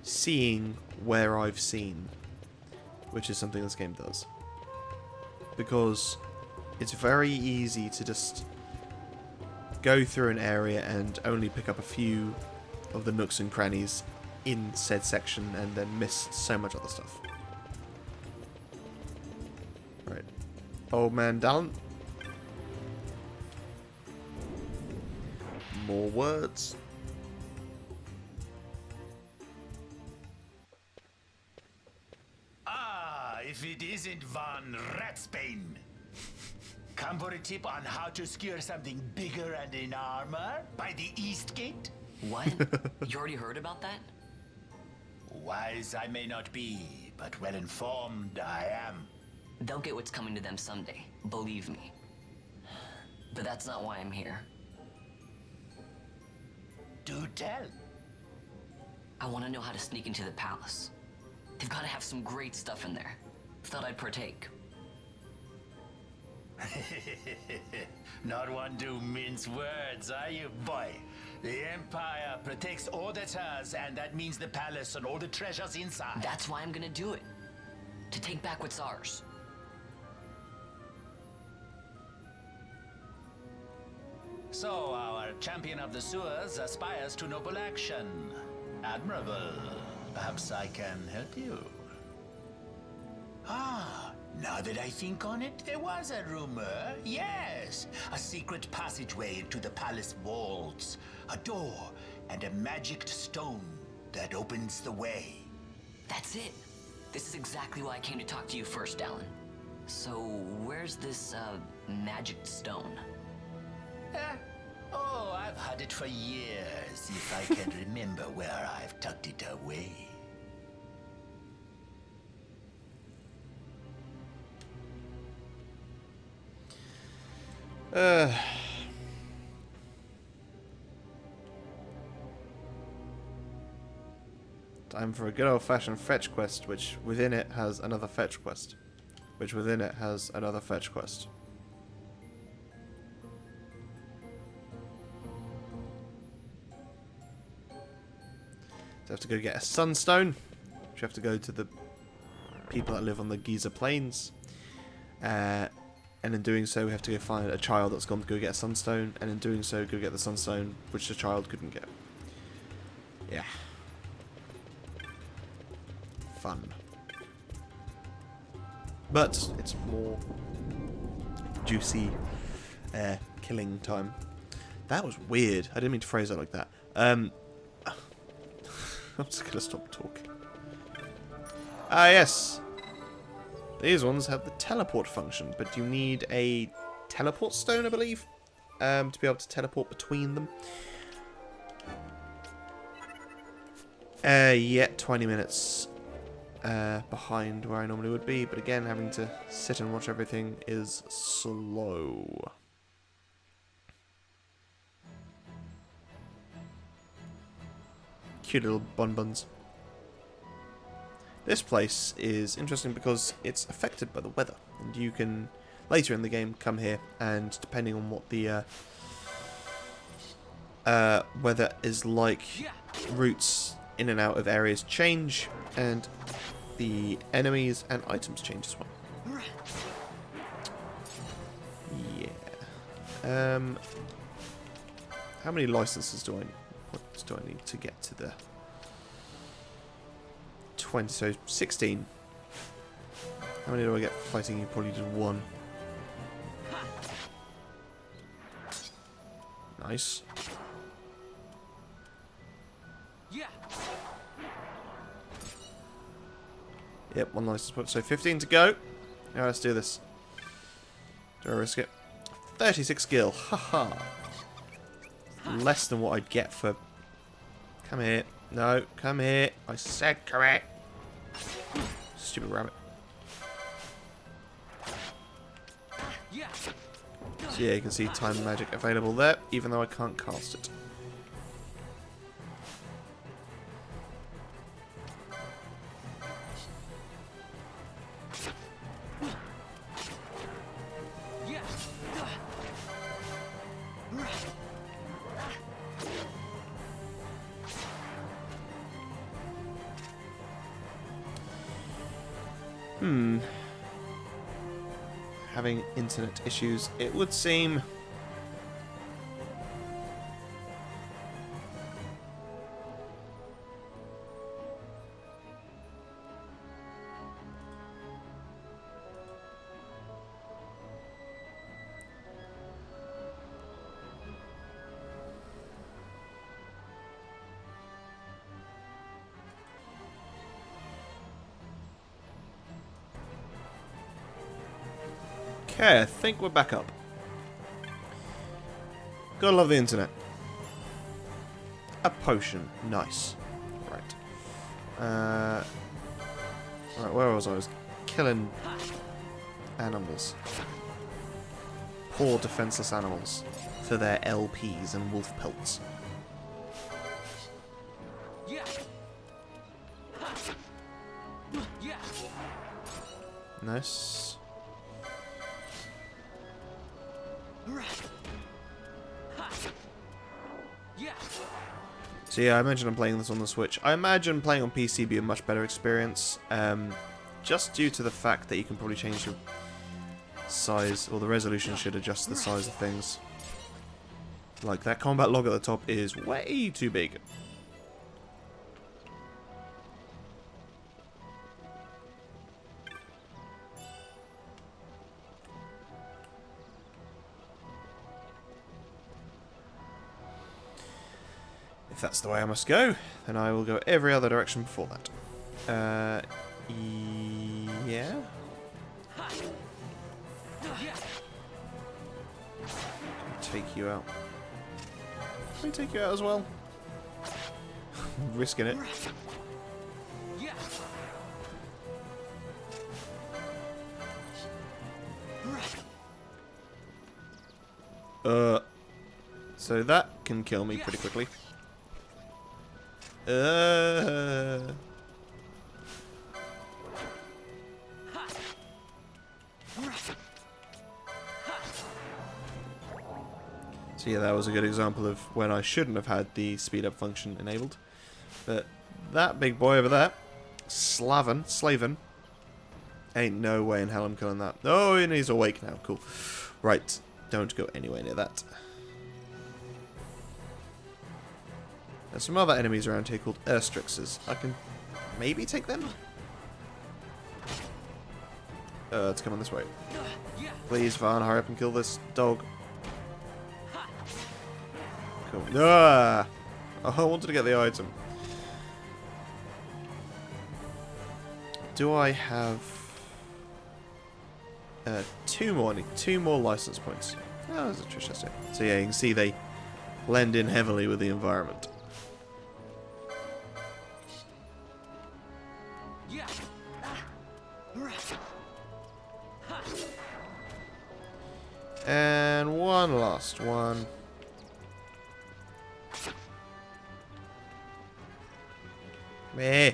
seeing where I've seen, which is something this game does. Because it's very easy to just go through an area and only pick up a few of the nooks and crannies in said section and then miss so much other stuff. Right. Old man Dallin. More words. Ah, if it isn't Von Ratsbane. Come for a tip on how to secure something bigger and in armor by the East Gate? What? You already heard about that? Wise I may not be, but well informed I am. They'll get what's coming to them someday, believe me. But that's not why I'm here. Do tell. I want to know how to sneak into the palace. They've got to have some great stuff in there. Thought I'd partake. Not one to mince words, are you, boy? The Empire protects all that's hers, and that means the palace and all the treasures inside. That's why I'm gonna do it. To take back what's ours. So, our champion of the sewers aspires to noble action. Admirable. Perhaps I can help you. Ah, now that I think on it, there was a rumor. Yes, a secret passageway into the palace walls. A door and a magic stone that opens the way. That's it. This is exactly why I came to talk to you first, Alan. So, where's this, magic stone? Oh, I've had it for years, if I can remember where I've tucked it away. Time for a good old-fashioned fetch quest, which within it has another fetch quest. Which within it has another fetch quest. So you have to go get a sunstone, which you have to go to the people that live on the Giza Plains. And in doing so, we have to go find a child that's gone to go get a sunstone, and in doing so, go get the sunstone, which the child couldn't get. Yeah. Fun. But it's more juicy killing time. That was weird. I didn't mean to phrase it like that. I'm just gonna stop talking. Ah, yes. These ones have the teleport function, but you need a teleport stone, I believe, to be able to teleport between them. Yeah, 20 minutes behind where I normally would be, but again, having to sit and watch everything is slow. cute little bonbons. This place is interesting because it's affected by the weather, and you can later in the game come here, and depending on what the weather is like, routes in and out of areas change, and the enemies and items change as well. Yeah. How many licenses do I need to get to the 20? So 16. How many do I get for fighting you? Probably just 1. Nice. Yep, 1 license point. So 15 to go. Now let's do this. Do I risk it? 36 skill. Haha. Less than what I'd get for... Come here. No, come here. I said come here. Stupid rabbit. So yeah, you can see time magic available there, even though I can't cast it. Having internet issues, it would seem. Okay, I think we're back up. Gotta love the internet. A potion. Nice. Right. Right, where was I? I was killing animals. Poor defenseless animals. For their LPs and wolf pelts. Nice. So yeah, I mentioned I'm playing this on the Switch. I imagine playing on PC would be a much better experience, just due to the fact that you can probably change the size, or the resolution should adjust the size of things. Like, that combat log at the top is way too big. If that's the way I must go, then I will go every other direction before that. Yeah? Take you out. Can I take you out as well? Risking it. So that can kill me pretty quickly. So yeah, that was a good example of when I shouldn't have had the speed up function enabled. But that big boy over there, Slaven, ain't no way in hell I'm killing that. Oh, and he's awake now. Cool. Right, don't go anywhere near that. There's some other enemies around here called Esterxes. I can maybe take them? It's coming this way. Please, Van, hurry up and kill this dog. Cool. Ah! Oh, I wanted to get the item. Do I have... 2 more. I need 2 more license points. Oh, that's interesting. So yeah, you can see they blend in heavily with the environment. And one last one. Meh.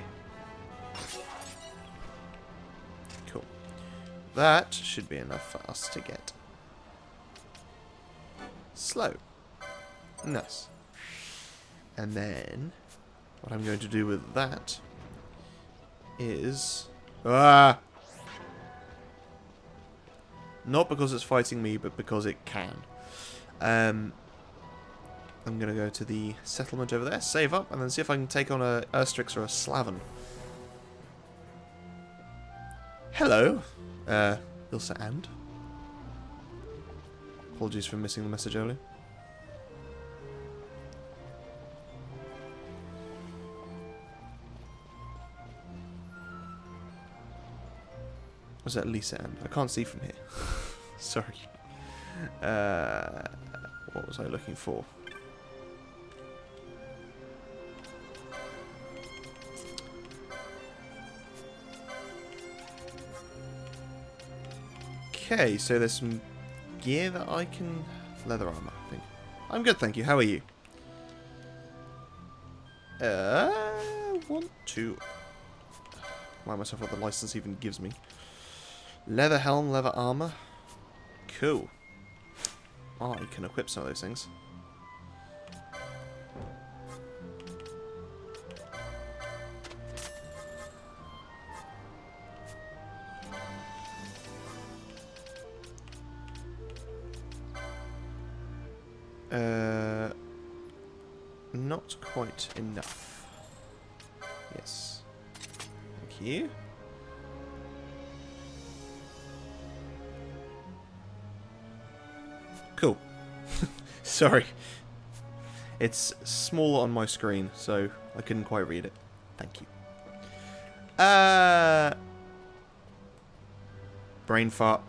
Cool. That should be enough for us to get slow. Nice. And then what I'm going to do with that is... Ah! Not because it's fighting me, but because it can. I'm going to go to the settlement over there, save up, and then see if I can take on a Erstrix or a Slaven. Hello, Ilsa and. Apologies for missing the message earlier. Was that Lisa and? I can't see from here. Sorry. What was I looking for? Okay, so there's some gear that I can... Leather armor, I think. I'm good, thank you. How are you? Want to... Remind myself what the license even gives me. Leather helm, leather armor. Cool. I can equip some of those things. Not quite enough. Yes. Thank you. Cool. Sorry. It's small on my screen, so I couldn't quite read it. Thank you. Brain fart.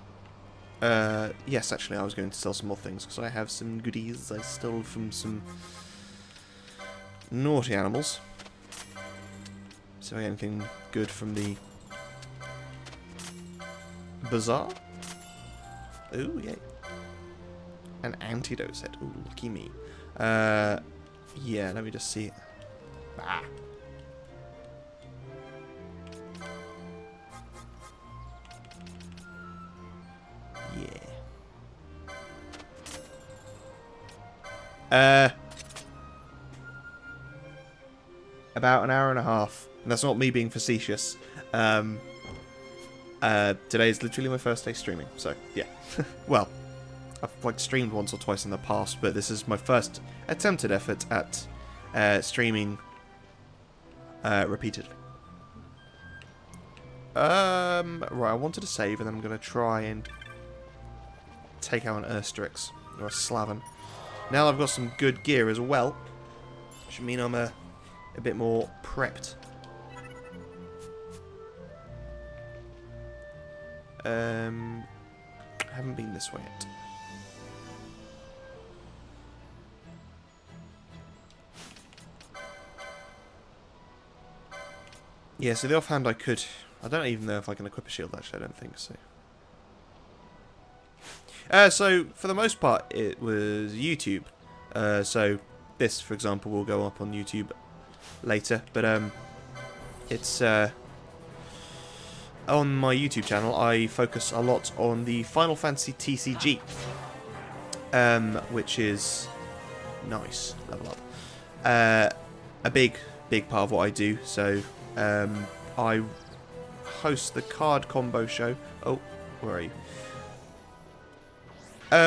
Yes, actually, I was going to sell some more things, because I have some goodies I stole from some naughty animals. So anything good from the bazaar? Ooh, yay. An antidote set. Ooh, lucky me. Yeah, let me just see. Ah. Yeah. About an hour and a half. And that's not me being facetious. Today is literally my first day streaming, so yeah. Well, I've streamed once or twice in the past, but this is my first attempted effort at streaming repeatedly. Right, I wanted to save, and then I'm going to try and take out an Erstrix or a Slaven. Now I've got some good gear as well, which mean I'm a bit more prepped. I haven't been this way yet. Yeah, so the offhand I could... I don't even know if I can equip a shield, actually. I don't think so. So, for the most part, it was YouTube. So, this, for example, will go up on YouTube later. But, it's... on my YouTube channel, I focus a lot on the Final Fantasy TCG. Which is... nice. Level up. A big part of what I do. So, I host the card combo show. Oh, where are you?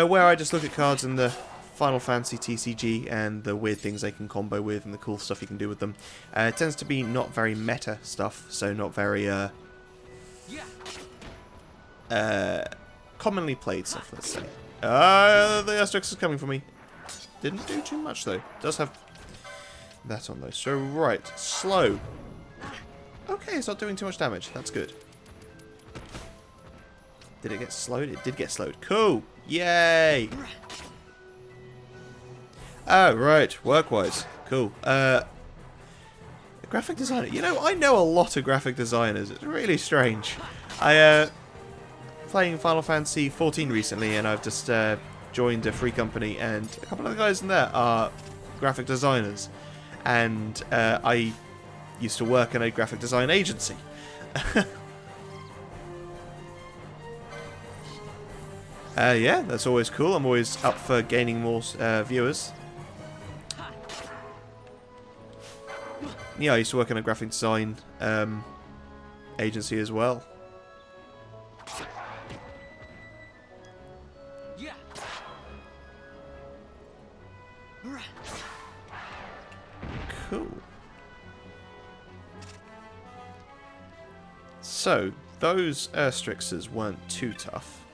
Where I just look at cards in the Final Fantasy TCG and the weird things they can combo with and the cool stuff you can do with them. It tends to be not very meta stuff, so not very commonly played stuff, let's say. The Erstrix is coming for me. Didn't do too much though. Does have that on though. So right, slow. Okay, it's not doing too much damage. That's good. Did it get slowed? It did get slowed. Cool. Yay. Oh, right. Work-wise. Cool. Graphic designer. You know, I know a lot of graphic designers. It's really strange. I, playing Final Fantasy XIV recently, and I've just joined a free company, and a couple of the guys in there are graphic designers. And I used to work in a graphic design agency. Yeah, that's always cool. I'm always up for gaining more viewers. Yeah, I used to work in a graphic design agency as well. Cool. So, those Erstrixers weren't too tough.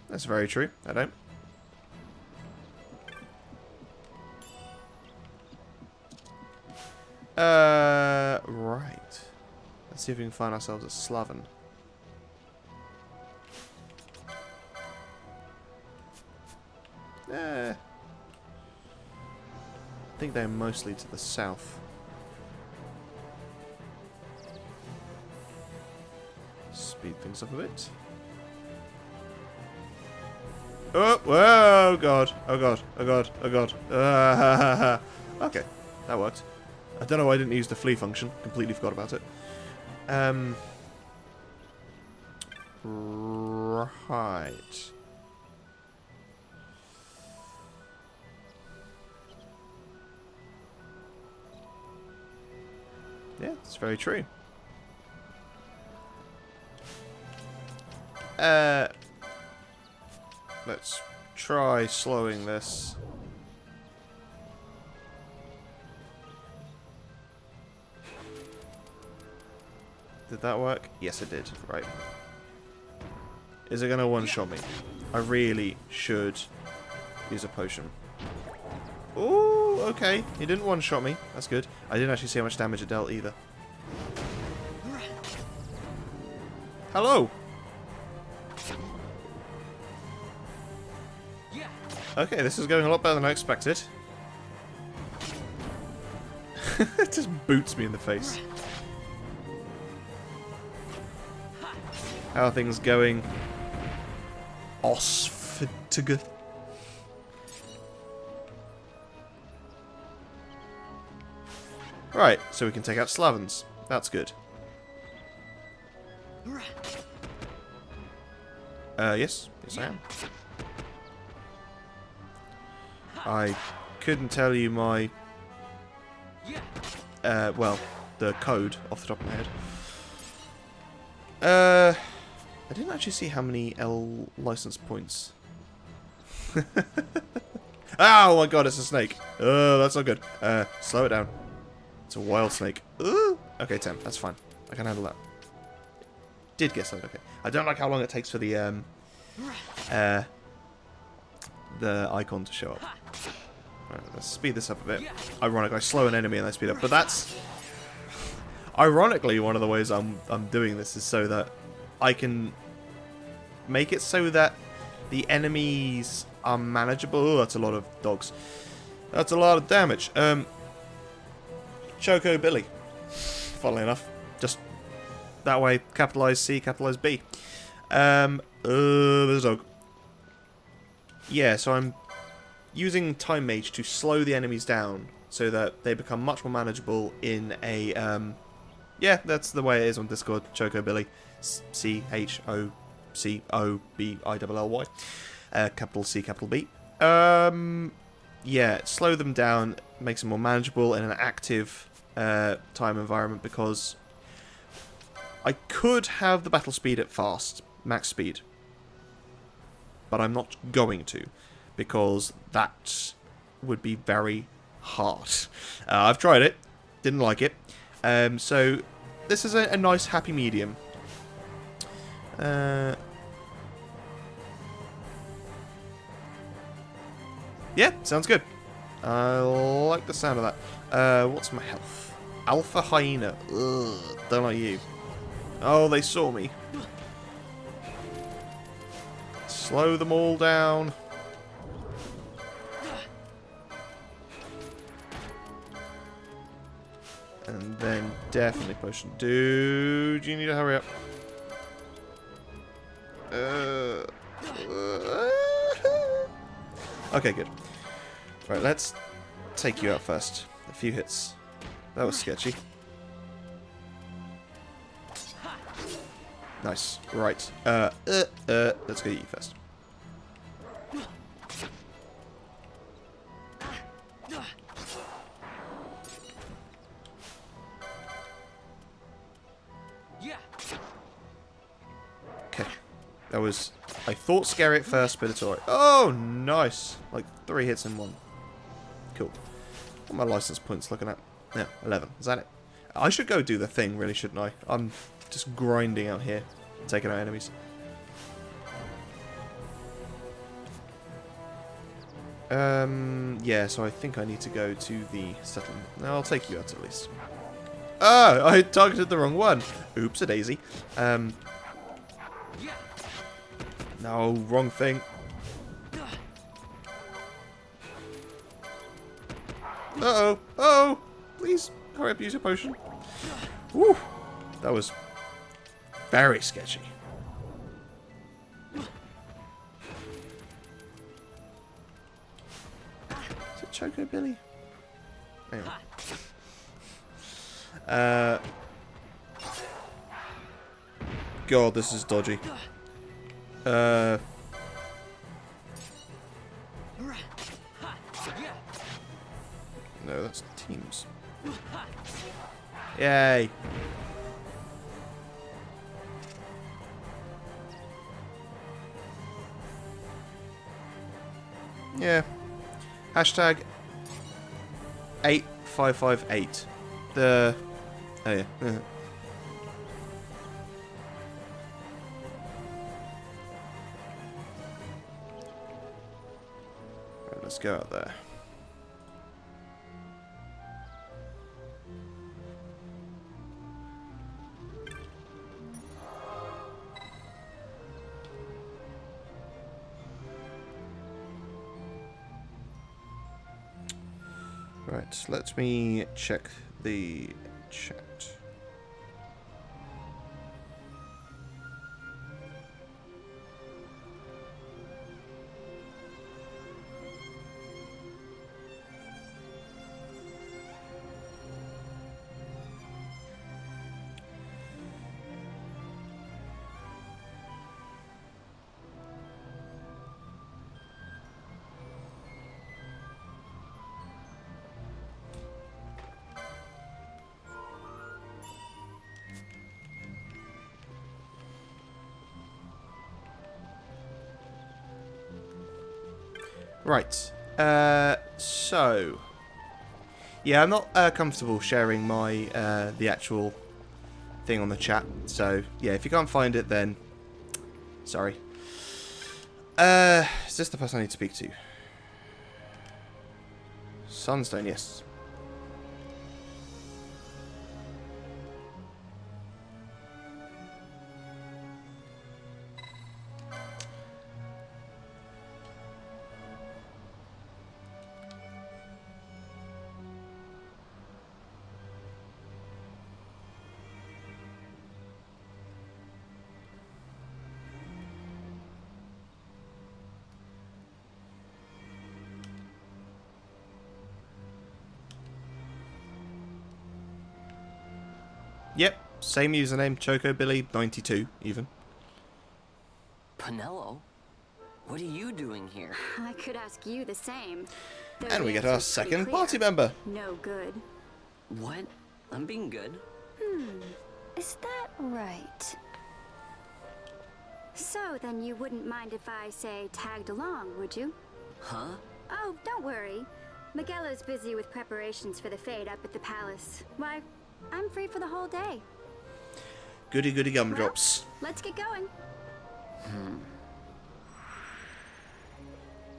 That's very true. I don't. Right. Let's see if we can find ourselves a Slaven. I think they're mostly to the south. Speed things up a bit. Oh, whoa, God. Oh, God. Oh, God. Oh, God. Okay, that worked. I don't know why I didn't use the flee function. Completely forgot about it. Right. Yeah, it's very true. Let's try slowing this. Did that work? Yes, it did. Right. Is it going to one-shot me? I really should use a potion. Ooh, okay. He didn't one-shot me. That's good. I didn't actually see how much damage it dealt either. Hello! Okay, this is going a lot better than I expected. It just boots me in the face. How are things going? Osfitg. Right, so we can take out Slavens. That's good. Yes. Yes, I am. I couldn't tell you my... well, the code off the top of my head. I didn't actually see how many L license points. Oh my god, it's a snake. Oh, that's not good. Slow it down. It's a wild snake. Ooh. Okay, 10. That's fine. I can handle that. Did get slowed. Okay. I don't like how long it takes for the icon to show up. Right, let's speed this up a bit. Ironic, I slow an enemy and I speed up, but that's ironically one of the ways I'm doing this is so that I can make it so that the enemies are manageable. Oh, that's a lot of dogs. That's a lot of damage. Choco Billy. Funnily enough, just that way. Capitalize C, capitalize B. There's a dog. Yeah, so I'm using Time Mage to slow the enemies down so that they become much more manageable in a, yeah, that's the way it is on Discord, Choco Billy. C-H-O-C-O-B-I-L-L-Y. Capital C, capital B. Yeah, slow them down, makes them more manageable in an active time environment because I could have the battle speed at fast, max speed. But I'm not going to, because that would be very hard. I've tried it, didn't like it. So this is a nice happy medium. Yeah, sounds good. I like the sound of that. What's my health? Alpha Hyena. Ugh, don't like you. Oh, they saw me. Slow them all down. And then definitely potion. Dude, you need to hurry up. Okay, good. Right, let's take you out first. A few hits. That was sketchy. Nice. Right. Let's go you first. Okay. That was... I thought scary at first, but it's alright. Oh, nice. Like 3 hits in 1. Cool. What are my license points looking at? Yeah, 11. Is that it? I should go do the thing, really, shouldn't I? I'm just grinding out here, taking out enemies. Yeah, so I think I need to go to the settlement. No, I'll take you out at least. Oh, I targeted the wrong one. Oops, a daisy. No, wrong thing. Uh-oh. Oh, please hurry up, use your potion. Woo, that was very sketchy. Is it Choco Billy? Anyway. God, this is dodgy. No, that's teams. Yay. Yeah. Hashtag 8558. The... Oh yeah. Right, let's go out there. Right, let me check the chat. Right, so, yeah, I'm not comfortable sharing my, the actual thing on the chat, so, yeah, if you can't find it, then, sorry. Is this the person I need to speak to? Sunstone, yes. Yep, same username, ChocoBilly92, even. Pinello? What are you doing here? I could ask you the same. And we get our second party member. No good. What? I'm being good. Is that right? So, then you wouldn't mind if I, say, tagged along, would you? Huh? Oh, don't worry. Miguelo's busy with preparations for the fete up at the palace. Why, I'm free for the whole day. Goody goody gumdrops. Let's get going.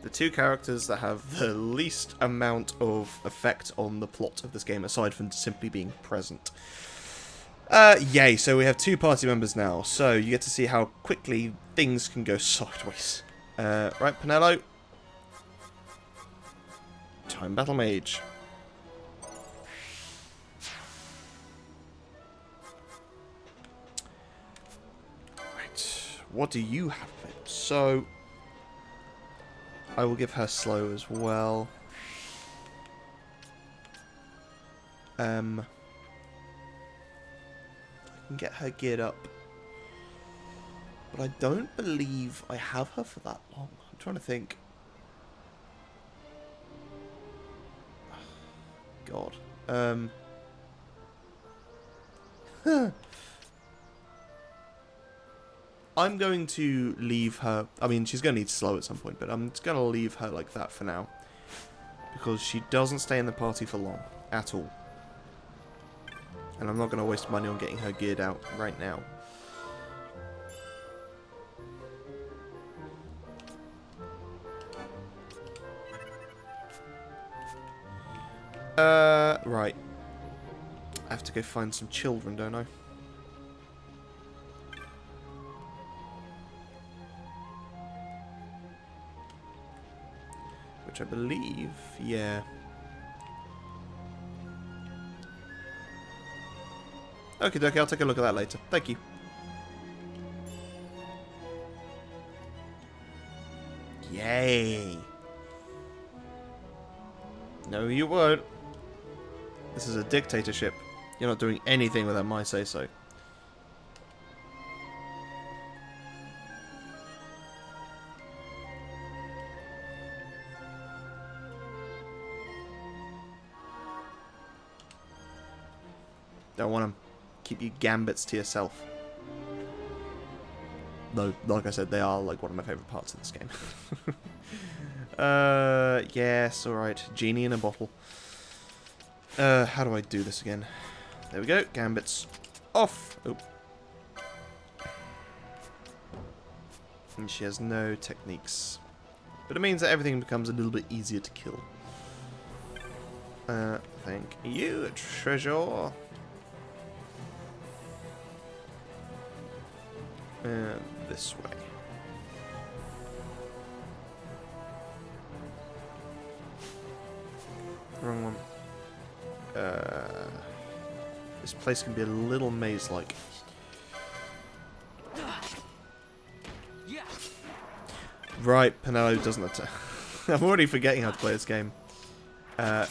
The two characters that have the least amount of effect on the plot of this game, aside from simply being present. Yay, so we have 2 party members now, so you get to see how quickly things can go sideways. Right, Pinello? Time Battle Mage. What do you have? So, I will give her slow as well. I can get her geared up. But I don't believe I have her for that long. I'm trying to think. God. I'm going to leave her. I mean, she's going to need to slow at some point, but I'm just going to leave her like that for now. Because she doesn't stay in the party for long. At all. And I'm not going to waste money on getting her geared out right now. Right. I have to go find some children, don't I? Which I believe, yeah. Okie dokie, I'll take a look at that later. Thank you. Yay! No, you won't. This is a dictatorship. You're not doing anything without my say-so. Don't want to keep you gambits to yourself. Though, like I said, they are like one of my favourite parts of this game. Yes, alright. Genie in a bottle. How do I do this again? There we go. Gambits off. Oh. And she has no techniques. But it means that everything becomes a little bit easier to kill. Thank you, treasure. This way. Wrong one. This place can be a little maze-like. Right, Penelope doesn't attack. I'm already forgetting how to play this game. In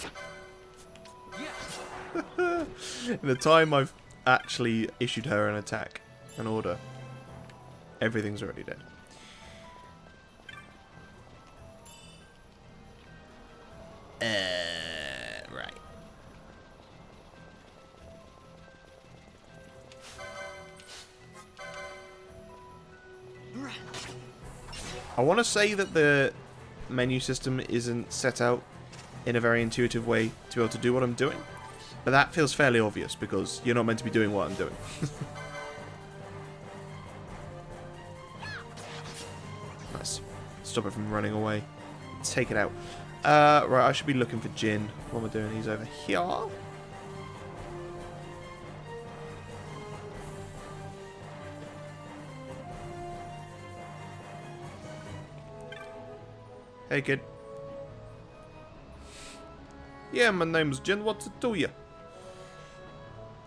the time I've actually issued her an attack, an order, everything's already dead. Right. I want to say that the menu system isn't set out in a very intuitive way to be able to do what I'm doing, but that feels fairly obvious because you're not meant to be doing what I'm doing. Nice. Stop it from running away. Take it out. Right, I should be looking for Jin. What am I doing? He's over here. Hey, kid. Yeah, my name's Jin. What's it to you?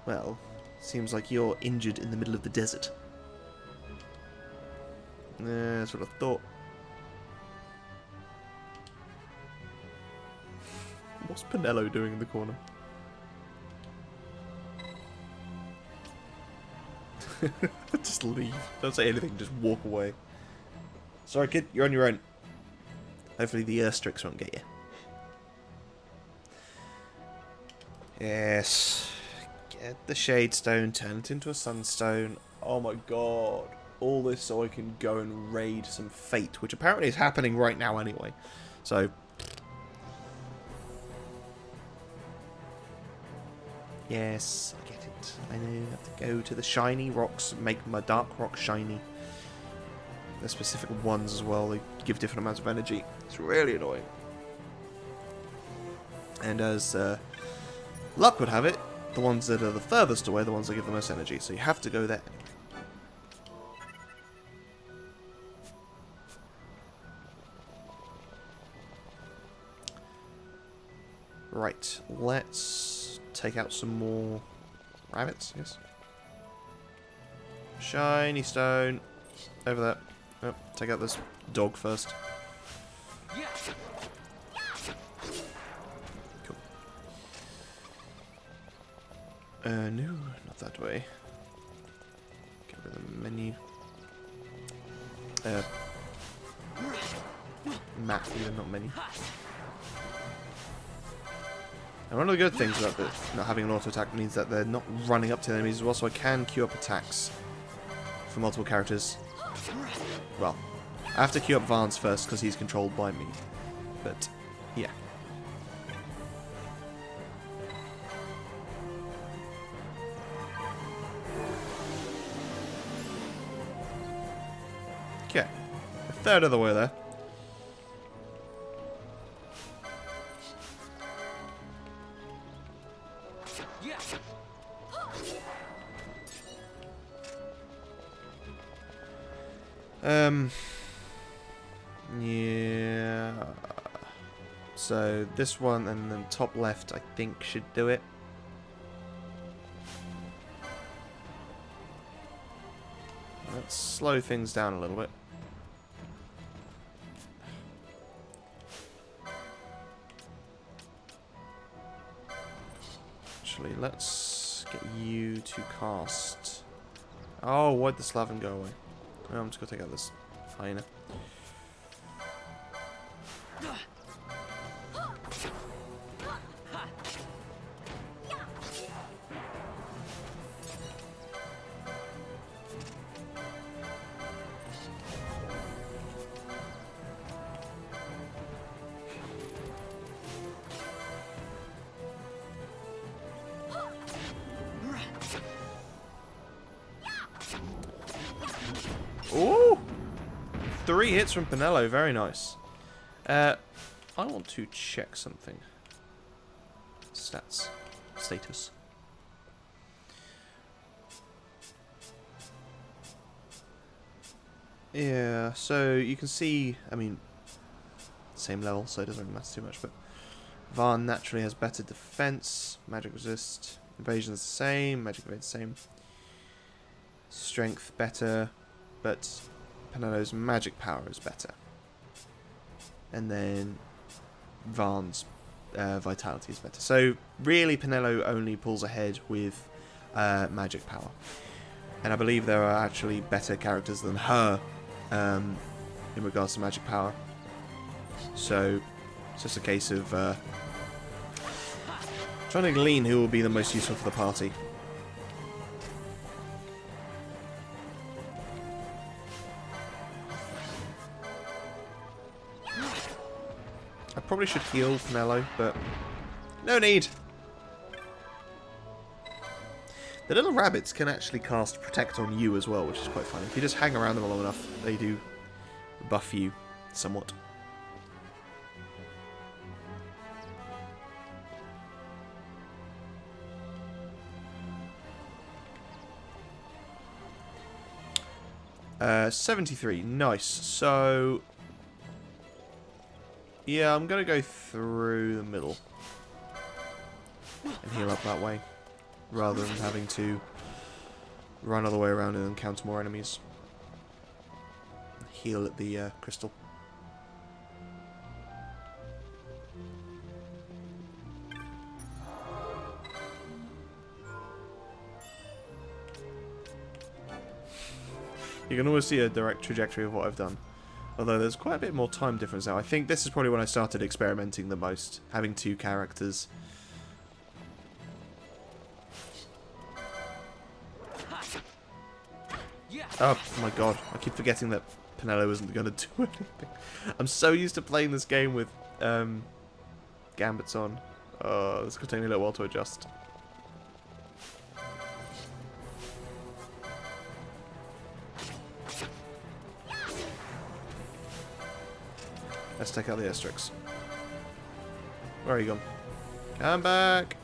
Well, seems like you're injured in the middle of the desert. That's what I thought. What's Pinello doing in the corner? Just leave. Don't say anything, just walk away. Sorry, kid, you're on your own. Hopefully the Erstrix won't get you. Yes. Get the Shade Stone, turn it into a Sunstone. Oh my god. All this so I can go and raid some Fate, which apparently is happening right now anyway. So... yes, I get it. I know I have to go to the shiny rocks, make my dark rock shiny. There's specific ones as well, they give different amounts of energy. It's really annoying. And as luck would have it, the ones that are the furthest away are the ones that give the most energy, so you have to go there. Right, let's take out some more rabbits, yes. Shiny stone. Over there. Oh, take out this dog first. Cool. No, not that way. Get rid of the menu. Map even, not menu. And one of the good things about not having an auto attack means that they're not running up to enemies as well, so I can queue up attacks for multiple characters. Well, I have to queue up Vance first because he's controlled by me. But, yeah. Okay. A third of the way there. Yeah. So this one and then top left, I think, should do it. Let's slow things down a little bit. Actually, let's get you to cast. Oh, why'd the Slaven go away? Oh, I'm just gonna take out this hyena. Ooh! 3 hits from Pinello, very nice. I want to check something. Stats. Status. Yeah, so you can see, I mean, same level, so it doesn't really matter too much, but Varn naturally has better defense, magic resist, invasion is the same, magic evade the same, strength better, but Pinello's magic power is better. And then Varn's vitality is better. So really Pinello only pulls ahead with magic power. And I believe there are actually better characters than her in regards to magic power. So it's just a case of trying to glean who will be the most useful for the party. I probably should heal Pinello, but no need. The little rabbits can actually cast Protect on you as well, which is quite fun. If you just hang around them long enough, they do buff you somewhat. Uh, 73, nice. So yeah, I'm gonna go through the middle and heal up that way, rather than having to run all the way around and encounter more enemies. Heal at the crystal. You can always see a direct trajectory of what I've done. Although there's quite a bit more time difference now. I think this is probably when I started experimenting the most, having 2 characters. Oh my god, I keep forgetting that Pinello isn't going to do anything. I'm so used to playing this game with Gambits on. Oh, this could take me a little while to adjust. Let's take out the airstrikes. Where are you gone? Come back!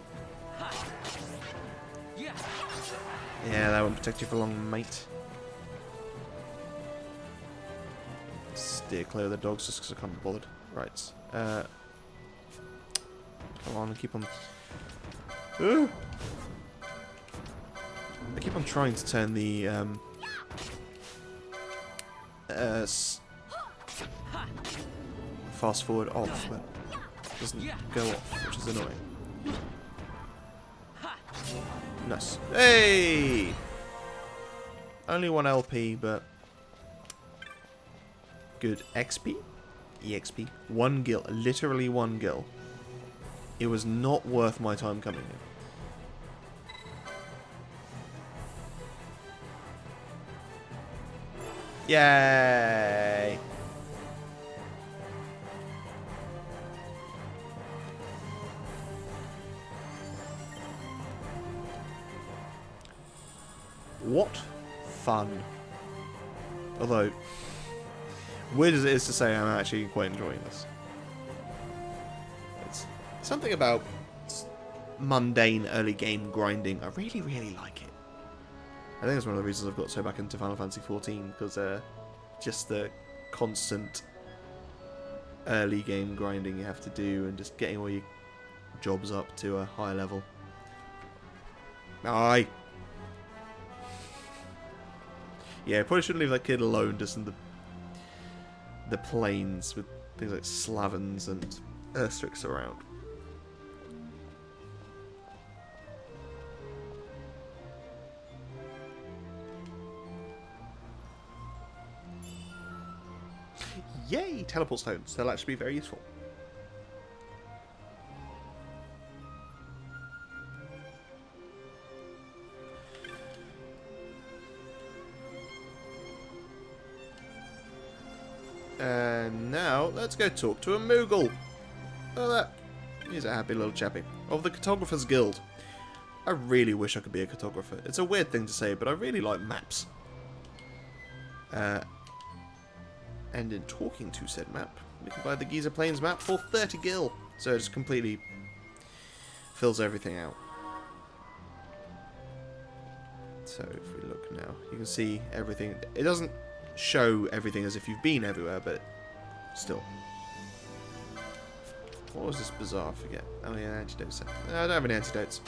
Yeah, that won't protect you for long, mate. Steer clear of the dogs just because I can't be bothered. Right. Come on, keep on... Ooh! I keep on trying to turn the... fast forward off, but it doesn't go off, which is annoying. Nice. Hey! Only 1 LP, but good. XP? EXP. 1 gil. Literally 1 gil. It was not worth my time coming here. Yay! What fun. Although, weird as it is to say, I'm actually quite enjoying this. It's something about mundane early game grinding. I really, really like it. I think that's one of the reasons I've got so back into Final Fantasy XIV, because just the constant early game grinding you have to do and just getting all your jobs up to a high level. Aye! Yeah, probably shouldn't leave that kid alone just in the plains with things like Slavans and Erstrix around. Yay! Teleport stones. They'll actually be very useful. And now, let's go talk to a Moogle. Oh, that. He's a happy little chappy. Of the Cartographers Guild. I really wish I could be a cartographer. It's a weird thing to say, but I really like maps. And in talking to said map, we can buy the Giza Plains map for 30 gil. So it just completely fills everything out. So if we look now, you can see everything. It doesn't show everything as if you've been everywhere, but still. What was this bizarre? I forget. Oh yeah, antidote set. No, I don't have any antidotes.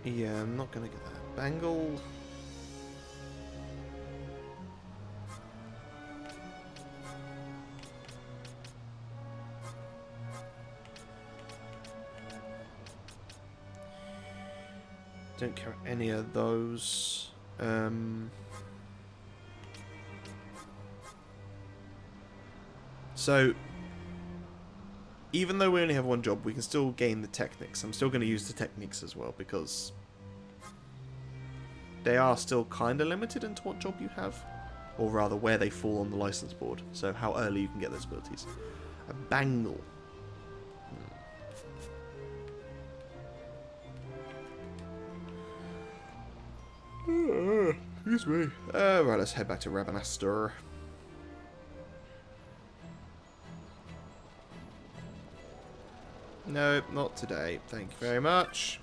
Yeah, I'm not gonna get that. Bangle. Don't carry any of those. So, even though we only have 1 job, we can still gain the techniques. I'm still going to use the techniques as well, because they are still kind of limited into what job you have. Or rather, where they fall on the license board. So, how early you can get those abilities. A bangle. Excuse me. Right, let's head back to Rabanastre. Nope, not today. Thank you very much.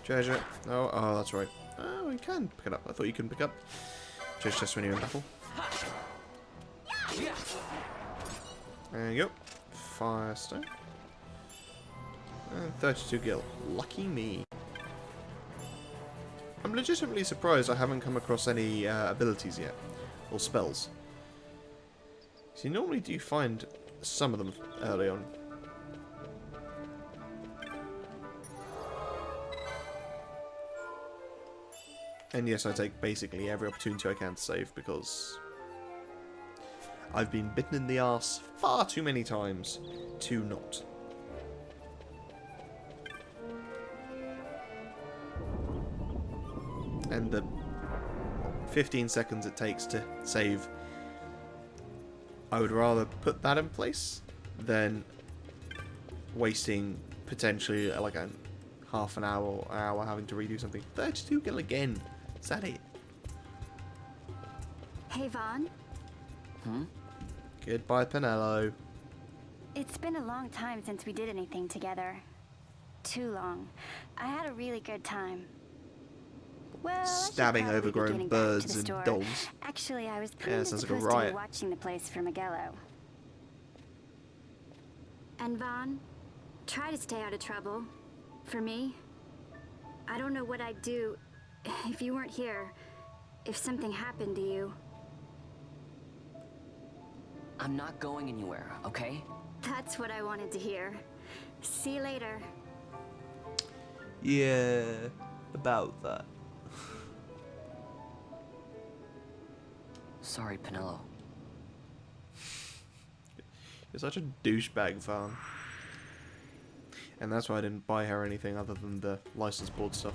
Treasure. Oh, that's right. Oh, we can pick it up. I thought you couldn't pick up. Treasure chest when you're in battle. There you go. Firestone. And 32 gil. Lucky me. I'm legitimately surprised I haven't come across any abilities yet. Or spells. See, normally do you find some of them early on. And yes, I take basically every opportunity I can to save, because I've been bitten in the arse far too many times to not. And the 15 seconds it takes to save, I would rather put that in place than wasting potentially like a half an hour or an hour having to redo something. 32 gil again. Is that it? Hey, Vaughn. Goodbye, Pinello. It's been a long time since we did anything together. Too long. I had a really good time. Well, stabbing overgrown birds and dogs. Actually, I was kind of sounds like supposed a to riot. be watching the place for Magello. And Vaughn, try to stay out of trouble. For me, I don't know what I'd do if you weren't here. If something happened to you. I'm not going anywhere, okay? That's what I wanted to hear. See you later. Yeah, about that. Sorry, Penelo. You're such a douchebag, Van. And that's why I didn't buy her anything other than the license board stuff.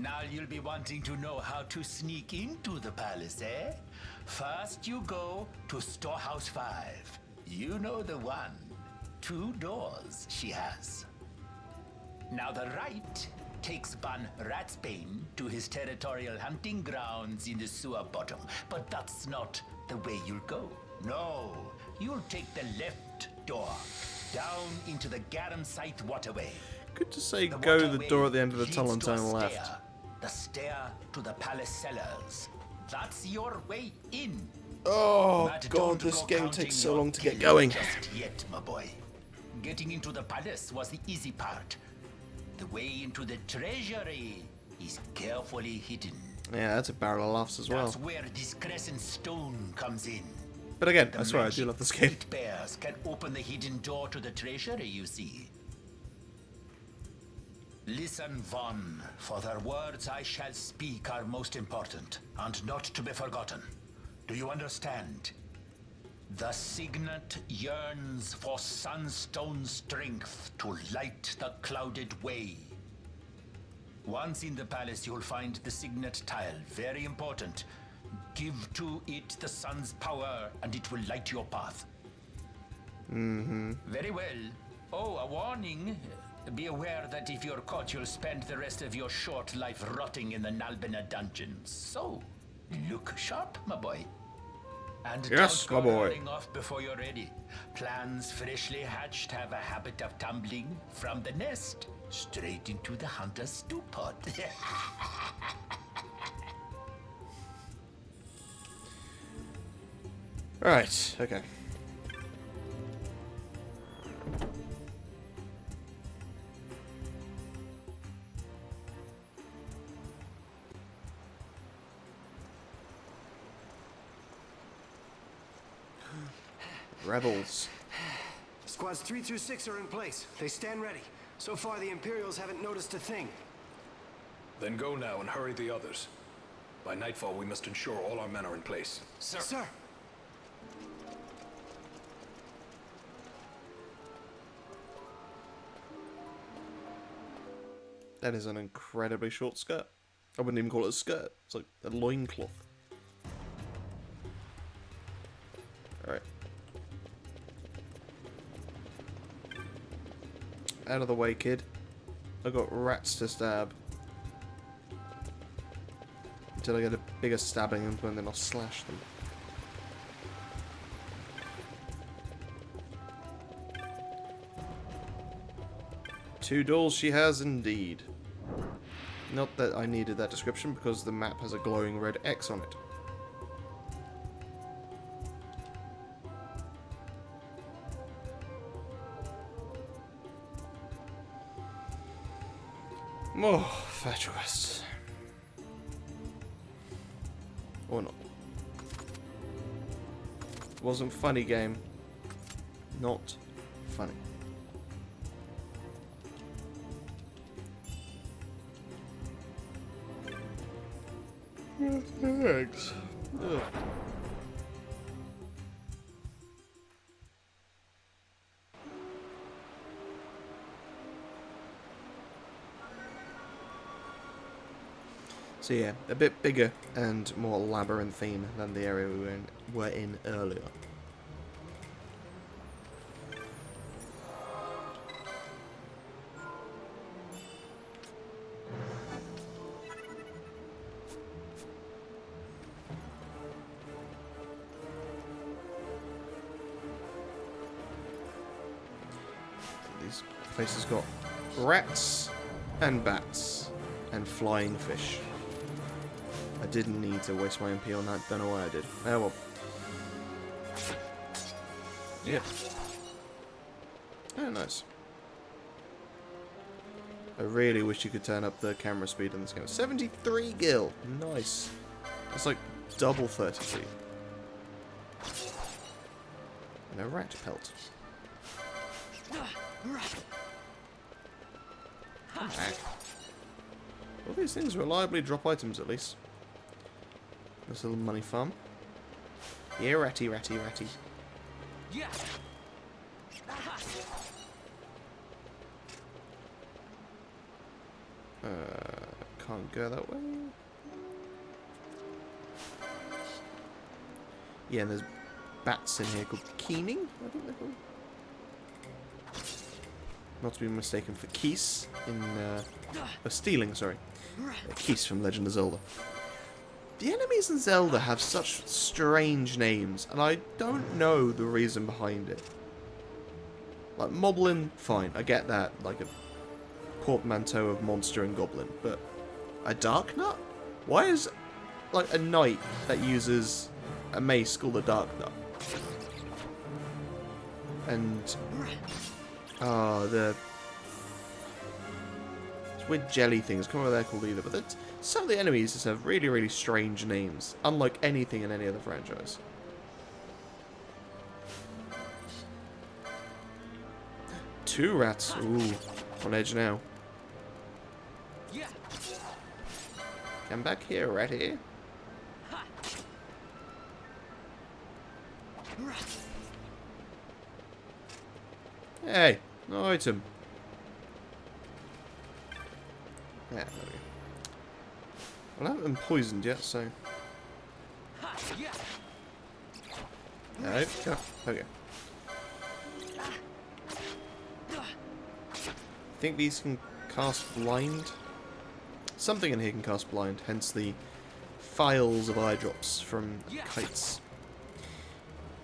Now you'll be wanting to know how to sneak into the palace, eh? First you go to Storehouse 5. You know the one. 2 doors she has. Now the right takes Ban Ratsbane to his territorial hunting grounds in the sewer bottom. But that's not the way you'll go. No, you'll take the left door, down into the Garum Scythe waterway. Good to say go to the door at the end of the tunnel and turn left. The stair to the palace cellars. That's your way in. Oh But god, don't this go game counting takes so your long to get kills going. Just yet, my boy. Getting into the palace was the easy part. The way into the treasury is carefully hidden. Yeah, that's a barrel of laughs as well. That's where this crescent stone comes in. But again, The I swear I do magic love this game. It bears can open the hidden door to the treasury, you see. Listen, Von, for the words I shall speak are most important, and not to be forgotten. Do you understand? The signet yearns for sunstone strength to light the clouded way. Once in the palace, you'll find the signet tile. Very important. Give to it the sun's power, and it will light your path. Mm-hmm. Very well. Oh, a warning. Be aware that if you're caught, you'll spend the rest of your short life rotting in the Nalbina dungeons. So, look sharp, my boy. And Yes, don't my go boy. running off before you're ready. Plans freshly hatched have a habit of tumbling from the nest straight into the hunter's stew pot. Right, okay. Rebels. Squads 3 through 6 are in place. They stand ready. So far, the Imperials haven't noticed a thing. Then go now and hurry the others. By nightfall, we must ensure all our men are in place. Sir. Sir. That is an incredibly short skirt. I wouldn't even call it a skirt. It's like a loincloth. Alright. Out of the way, kid. I got rats to stab. Until I get a bigger stabbing and then I'll slash them. Two doors she has indeed. Not that I needed that description because the map has a glowing red X on it. More fetch quests. Or not. Wasn't funny, game. Not funny. Eggs. Ugh. So yeah, a bit bigger and more labyrinthine than the area we were in earlier. These places got rats and bats and flying fish. I didn't need to waste my MP on that, don't know why I did. Oh well. Yeah. Oh, nice. I really wish you could turn up the camera speed in this game. 73 gil. Nice. That's like double 30 feet. And a rat pelt. Come back. All these things reliably drop items, at least. This little money farm. Yeah, ratty, ratty, ratty. Yeah. Can't go that way. Yeah, and there's bats in here called Quickenings, I think they're called. Not to be mistaken for Keys in stealing, sorry. Keys from Legend of Zelda. The enemies in Zelda have such strange names, and I don't know the reason behind it. Like Moblin, fine, I get that, like a portmanteau of monster and goblin, but a Dark Nut? Why is like a knight that uses a mace called a Dark Nut? And the it's weird jelly things, I can't remember what they're called either, but that's, some of the enemies just have really, really strange names, unlike anything in any other franchise. Two rats, ooh, on edge now. Come back here, ratty. Hey, no item. Yeah, there we go. Well, I haven't been poisoned yet, so. No, go. Okay. I think these can cast blind. Something in here can cast blind, hence the files of eye drops from kites.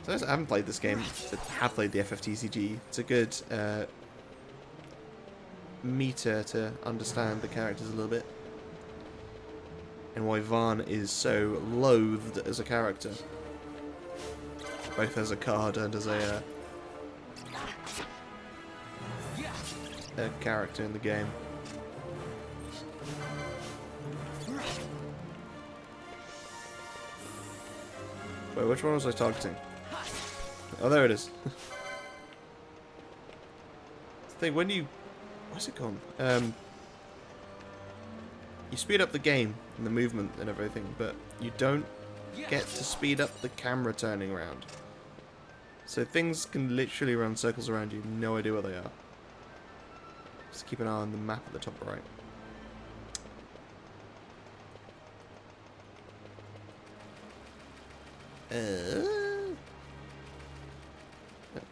So I haven't played this game, but have played the FFTCG. It's a good meter to understand the characters a little bit. And why Vaan is so loathed as a character. Both as a card and as a character in the game. Wait, which one was I targeting? Oh, there it is. The thing, when you... Where's it gone? You speed up the game and the movement and everything, but you don't get to speed up the camera turning around. So things can literally run circles around you, no idea where they are. Just keep an eye on the map at the top right.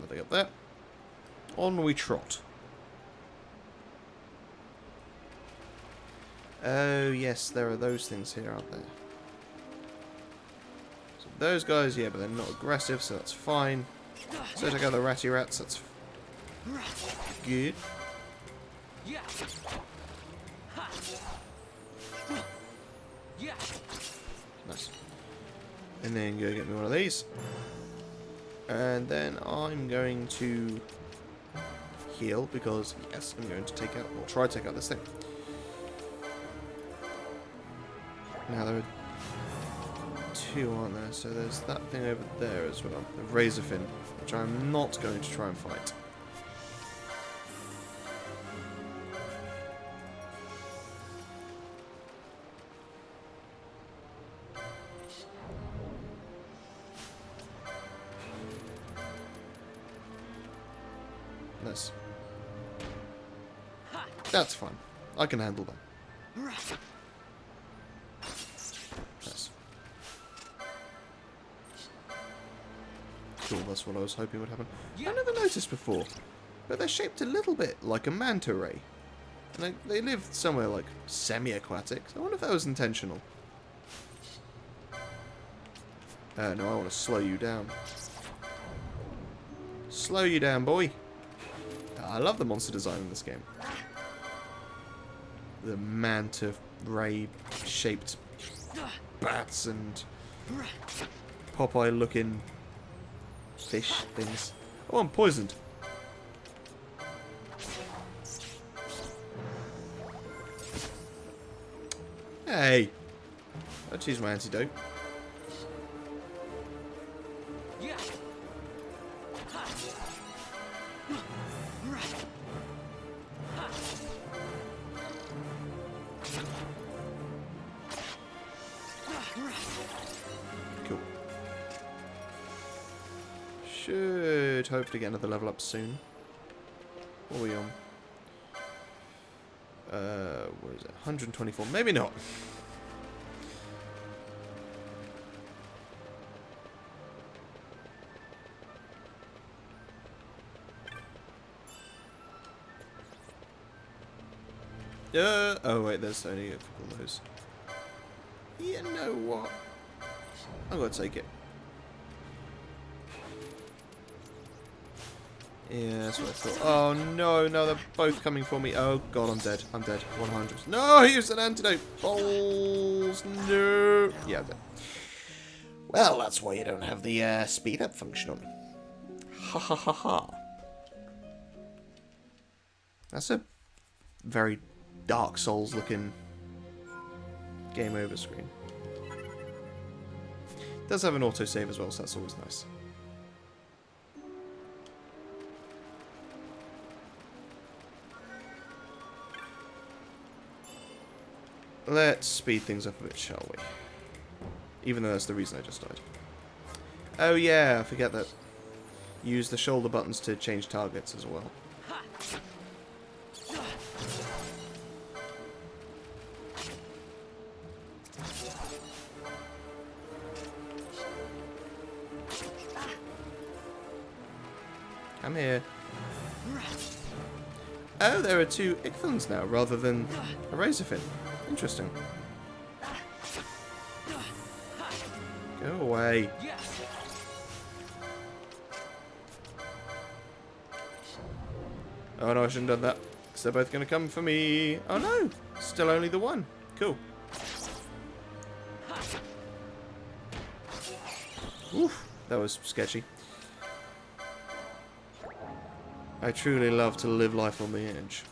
Nothing up there. On we trot. Oh yes, there are those things here, aren't there? So those guys, yeah, but they're not aggressive, so that's fine. So take out the ratty rats, that's good. Nice. And then go get me one of these. And then I'm going to heal because, yes, I'm going to take out, or try to take out this thing. Now there are two, aren't there? So there's that thing over there as well. The Razorfin, which I'm not going to try and fight. Nice. That's fine. I can handle that. Nice. Cool, that's what I was hoping would happen. I never noticed before, but they're shaped a little bit like a manta ray. And they live somewhere like semi-aquatic. So I wonder if that was intentional. No, I want to slow you down. Slow you down, boy. I love the monster design in this game. The manta ray shaped bats and Popeye looking fish things. Oh, I'm poisoned. Hey! I'll choose my antidote. Cool. Should hopefully get another level up soon. What are we on? What is it? 124. Maybe not. Oh wait, there's only a couple of those. You know what? I'm gonna take it. Yeah, that's what I thought. Oh no, no, they're both coming for me. Oh god, I'm dead. I'm dead. 100. No, I used an antidote. Balls. No. Yeah, I'm dead. Well, that's why you don't have the speed up function on. Ha ha ha ha. That's a very Dark Souls looking game over screen. It does have an autosave as well, so that's always nice. Let's speed things up a bit, shall we? Even though that's the reason I just died. Oh yeah, I forget that. Use the shoulder buttons to change targets as well. Come here. Oh, there are two Ichthons now, rather than a Razorfin. Interesting. Go away. Oh no, I shouldn't have done that. Because they're both going to come for me. Oh no, still only the one. Cool. Oof, that was sketchy. I truly love to live life on the edge.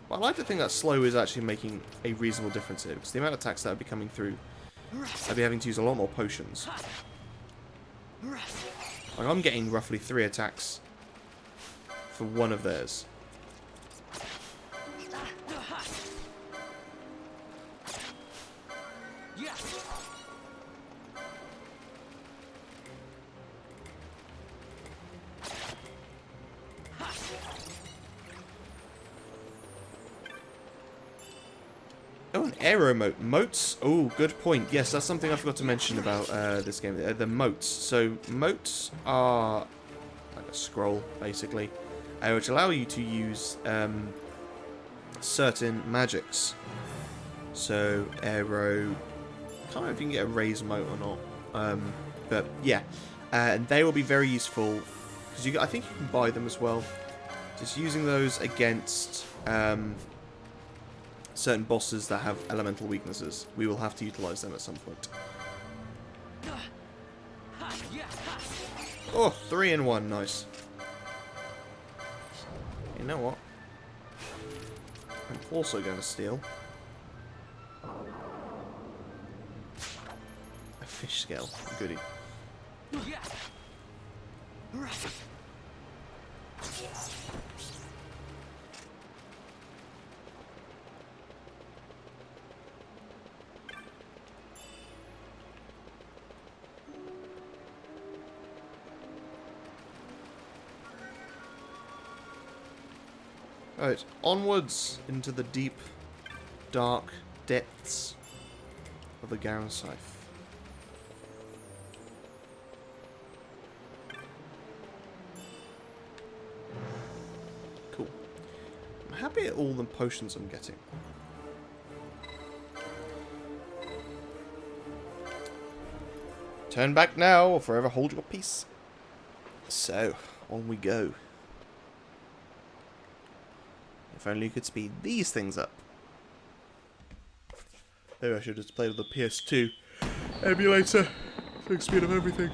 But I like to think that slow is actually making a reasonable difference here, because the amount of attacks that would be coming through, I'd be having to use a lot more potions. Like, I'm getting roughly 3 attacks for one of theirs. Oh, an aero moat. Moats? Oh, good point. Yes, that's something I forgot to mention about this game. The moats. So, moats are like a scroll, basically, which allow you to use certain magics. So, aero... I can't remember if you can get a raise moat or not. But, yeah. And they will be very useful, because I think you can buy them as well. Just using those against... certain bosses that have elemental weaknesses. We will have to utilize them at some point. Oh, 3 in 1, nice. You know what? I'm also going to steal a fish scale. Goodie. Right, onwards into the deep, dark depths of the Gambits. Cool. I'm happy at all the potions I'm getting. Turn back now, or forever hold your peace. So, on we go. If only you could speed these things up. Maybe I should have just played with the PS2 emulator. Quick speed of everything.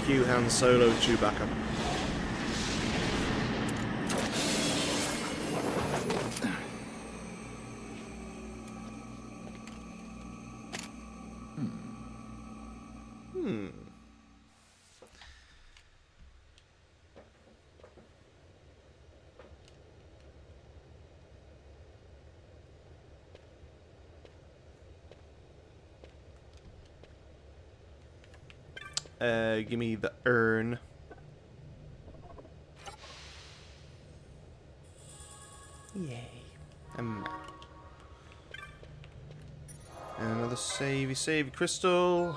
Cue Han Solo Chewbacca. Give me the urn. Yay. And another savey crystal.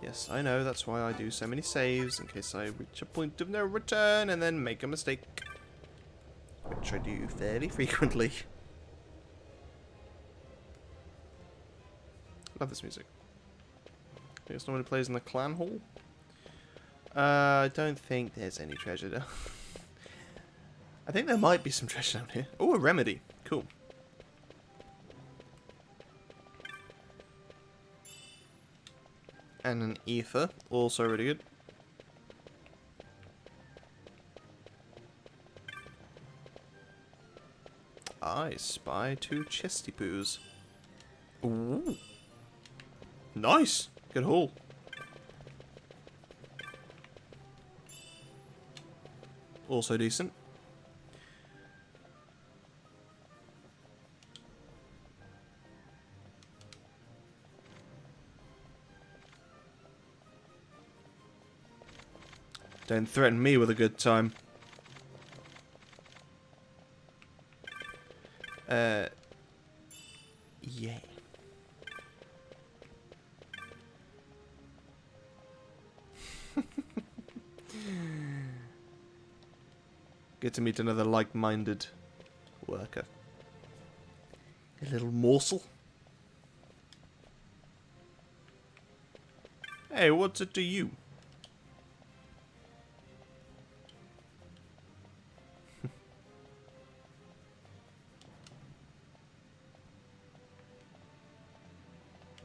Yes, I know, that's why I do so many saves, in case I reach a point of no return and then make a mistake. Which I do fairly frequently. Love this music. I think it's normally plays in the clan hall. I don't think there's any treasure though. I think there might be some treasure down here. Oh, a remedy. Cool. And an ether. Also really good. I spy 2 chesty poos. Ooh. Nice. Good haul. Also decent. Don't threaten me with a good time. Yeah. Get to meet another like-minded worker. A little morsel. Hey, what's it to you?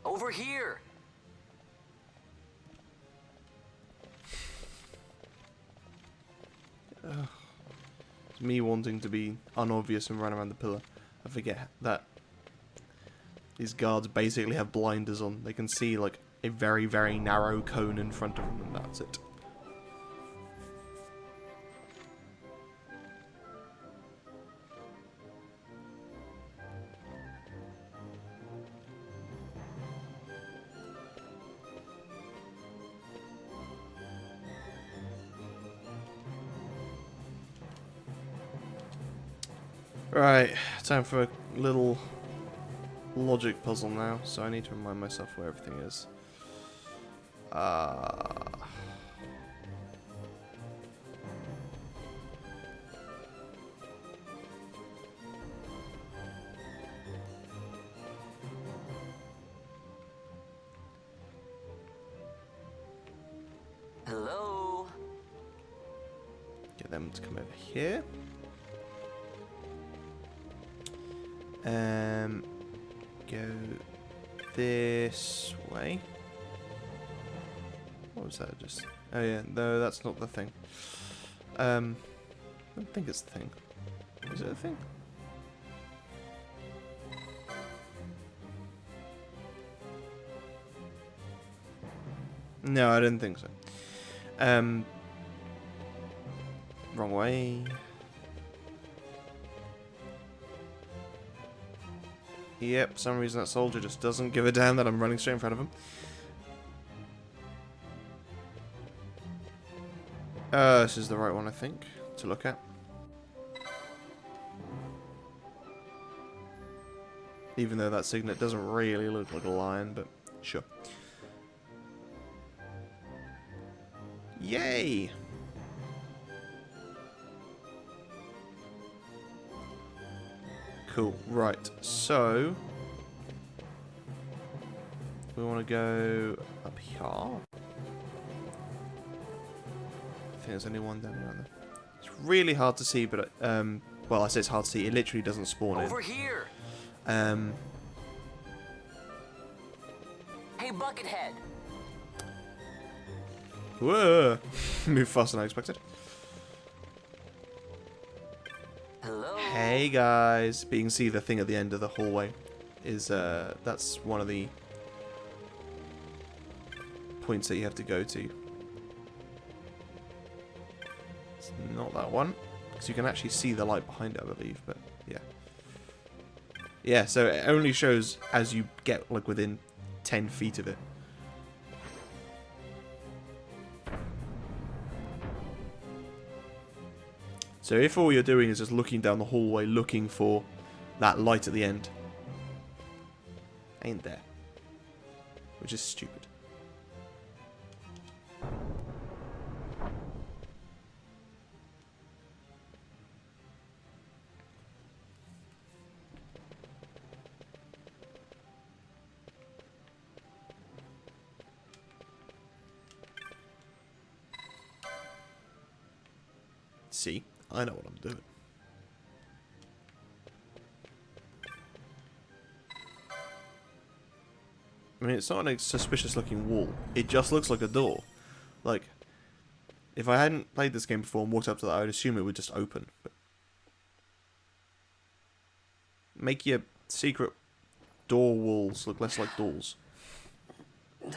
Over here. It's me wanting to be unobvious and run around the pillar. I forget that these guards basically have blinders on. They can see like a very, very narrow cone in front of them, and that's it. Right, time for a little logic puzzle now, so I need to remind myself where everything is. Hello? Get them to come over here. Go this way. What was that just? Oh yeah, no, that's not the thing. I don't think it's the thing. Is it a thing? No, I didn't think so. Wrong way. Yep, for some reason that soldier just doesn't give a damn that I'm running straight in front of him. This is the right one, I think, to look at. Even though that signet doesn't really look like a lion, but sure. Yay! Cool, right, so we want to go up here. I think there's only one down there. It's really hard to see, but well, I say it's hard to see, it literally doesn't spawn Over here. Hey, Buckethead. Whoa! Move faster than I expected. Hello. Hey guys, but you can see the thing at the end of the hallway is that's one of the points that you have to go to. It's not that one, because you can actually see the light behind it, I believe. But yeah, yeah. So it only shows as you get like within 10 feet of it. So if all you're doing is just looking down the hallway looking for that light at the end, ain't there. Which is stupid. See? I know what I'm doing. I mean, it's not a suspicious looking wall. It just looks like a door. Like, if I hadn't played this game before and walked up to that, I would assume it would just open. But make your secret door walls look less like doors. What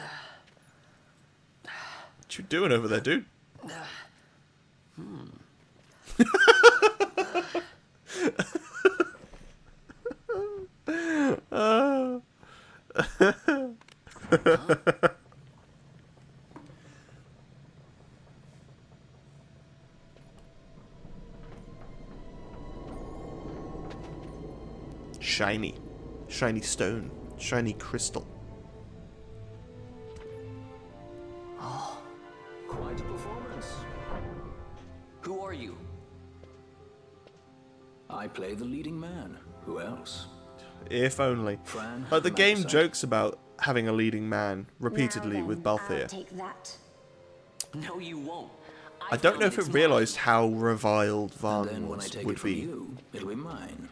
you doing over there, dude? Shiny. Shiny stone. Shiny crystal. Oh, quite a performance. Who are you? I play the leading man. Who else? If only. Fran, Like the game Maxa. jokes about having a leading man repeatedly with Balthier. Take that. No, you won't. I don't know if it realised how reviled Varn And then when I was, take would it from be. you, it'll be mine.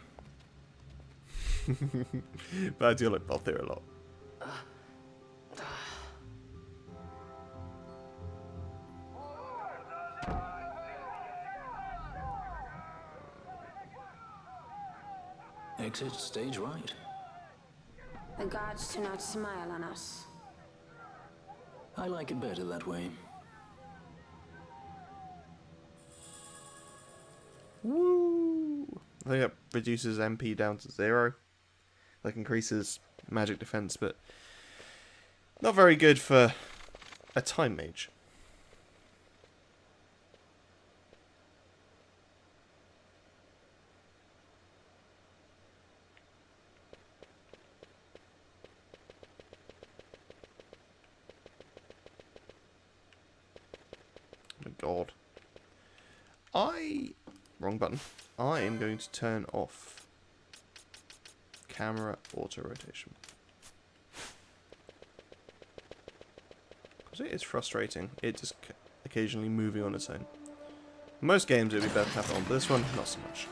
But I do like Balthier a lot. Exit stage right. The gods do not smile on us. I like it better that way. Woo! I think that reduces MP down to 0. Like increases magic defense, but not very good for a time mage. Oh my god. Wrong button. I am going to turn off camera auto rotation. Because it is frustrating. It just occasionally moving on its own. Most games it would be better to have it on, but this one, not so much.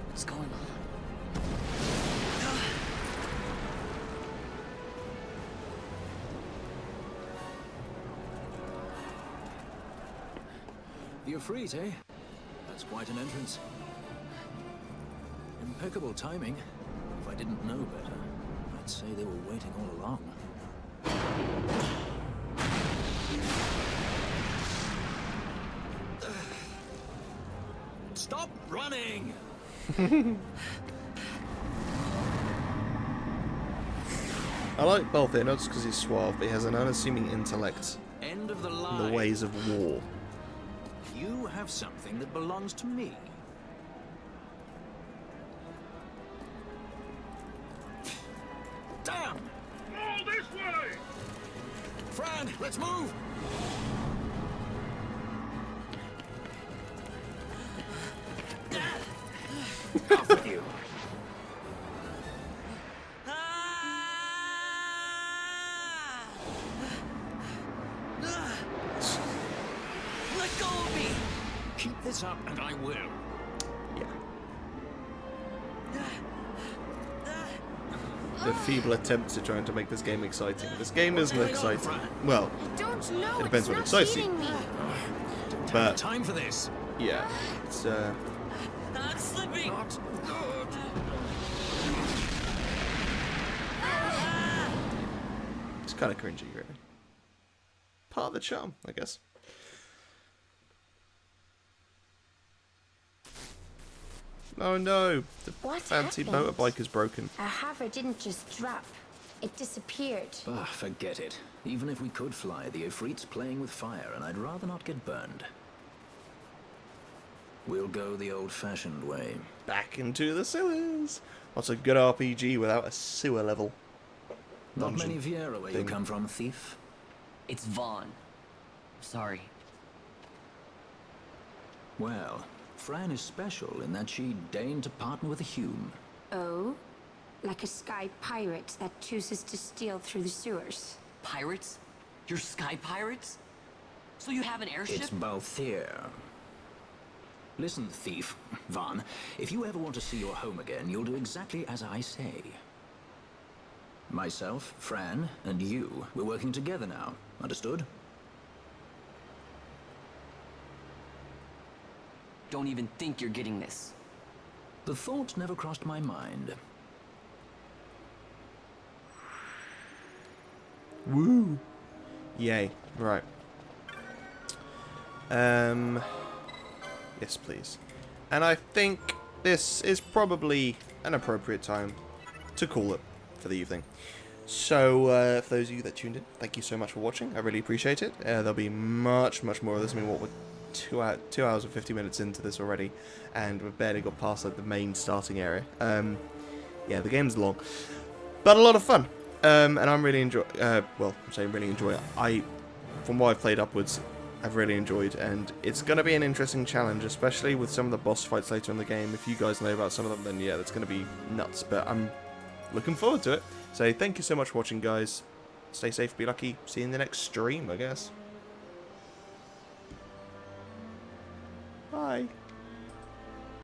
What's going on? The Ifrit, eh? That's quite an entrance. Impeccable timing. If I didn't know better, I'd say they were waiting all along. Stop running! I like Balthier not just because he's suave, but he has an unassuming intellect End of the in line. the ways of war. You have something that belongs to me. Damn! All this way! Fran, let's move! Off with you. Let go of me! Keep this up and I will. Yeah. The feeble attempts at trying to make this game exciting. This game isn't exciting. Well, Don't know. it depends what excites you. But time for this. Yeah, it's I'm slipping! Not good. It's kind of cringy, really. Part of the charm, I guess. Oh no, the What fancy happened? motorbike is broken. A hover didn't just drop. It disappeared. Ah, forget it. Even if we could fly, the Ifrit's playing with fire, and I'd rather not get burned. We'll go the old-fashioned way. Back into the sewers. What's a good RPG without a sewer level? Not many Viera where you thing. come from, thief. It's Vaughn. Sorry. Well, Fran is special in that she deigned to partner with a Hume. Oh? Like a sky pirate that chooses to steal through the sewers. Pirates? You're sky pirates? So you have an airship? It's both here. Listen, thief, Vaughn, if you ever want to see your home again, you'll do exactly as I say. Myself, Fran, and you, we're working together now. Understood? Don't even think you're getting this. The thought never crossed my mind. Woo! Yay. Right. Yes, please. And I think this is probably an appropriate time to call it for the evening. So, for those of you that tuned in, thank you so much for watching. I really appreciate it. There'll be much more of this. I mean, what, we're 2 hours and 50 minutes into this already, and we've barely got past like the main starting area. Yeah, the game's long, but a lot of fun. And I'm really well, I'm saying really enjoy it. From what I've played upwards, I've really enjoyed, and it's going to be an interesting challenge, especially with some of the boss fights later in the game. If you guys know about some of them, then yeah, that's going to be nuts, but I'm looking forward to it. So thank you so much for watching, guys. Stay safe, be lucky. See you in the next stream, I guess. Bye.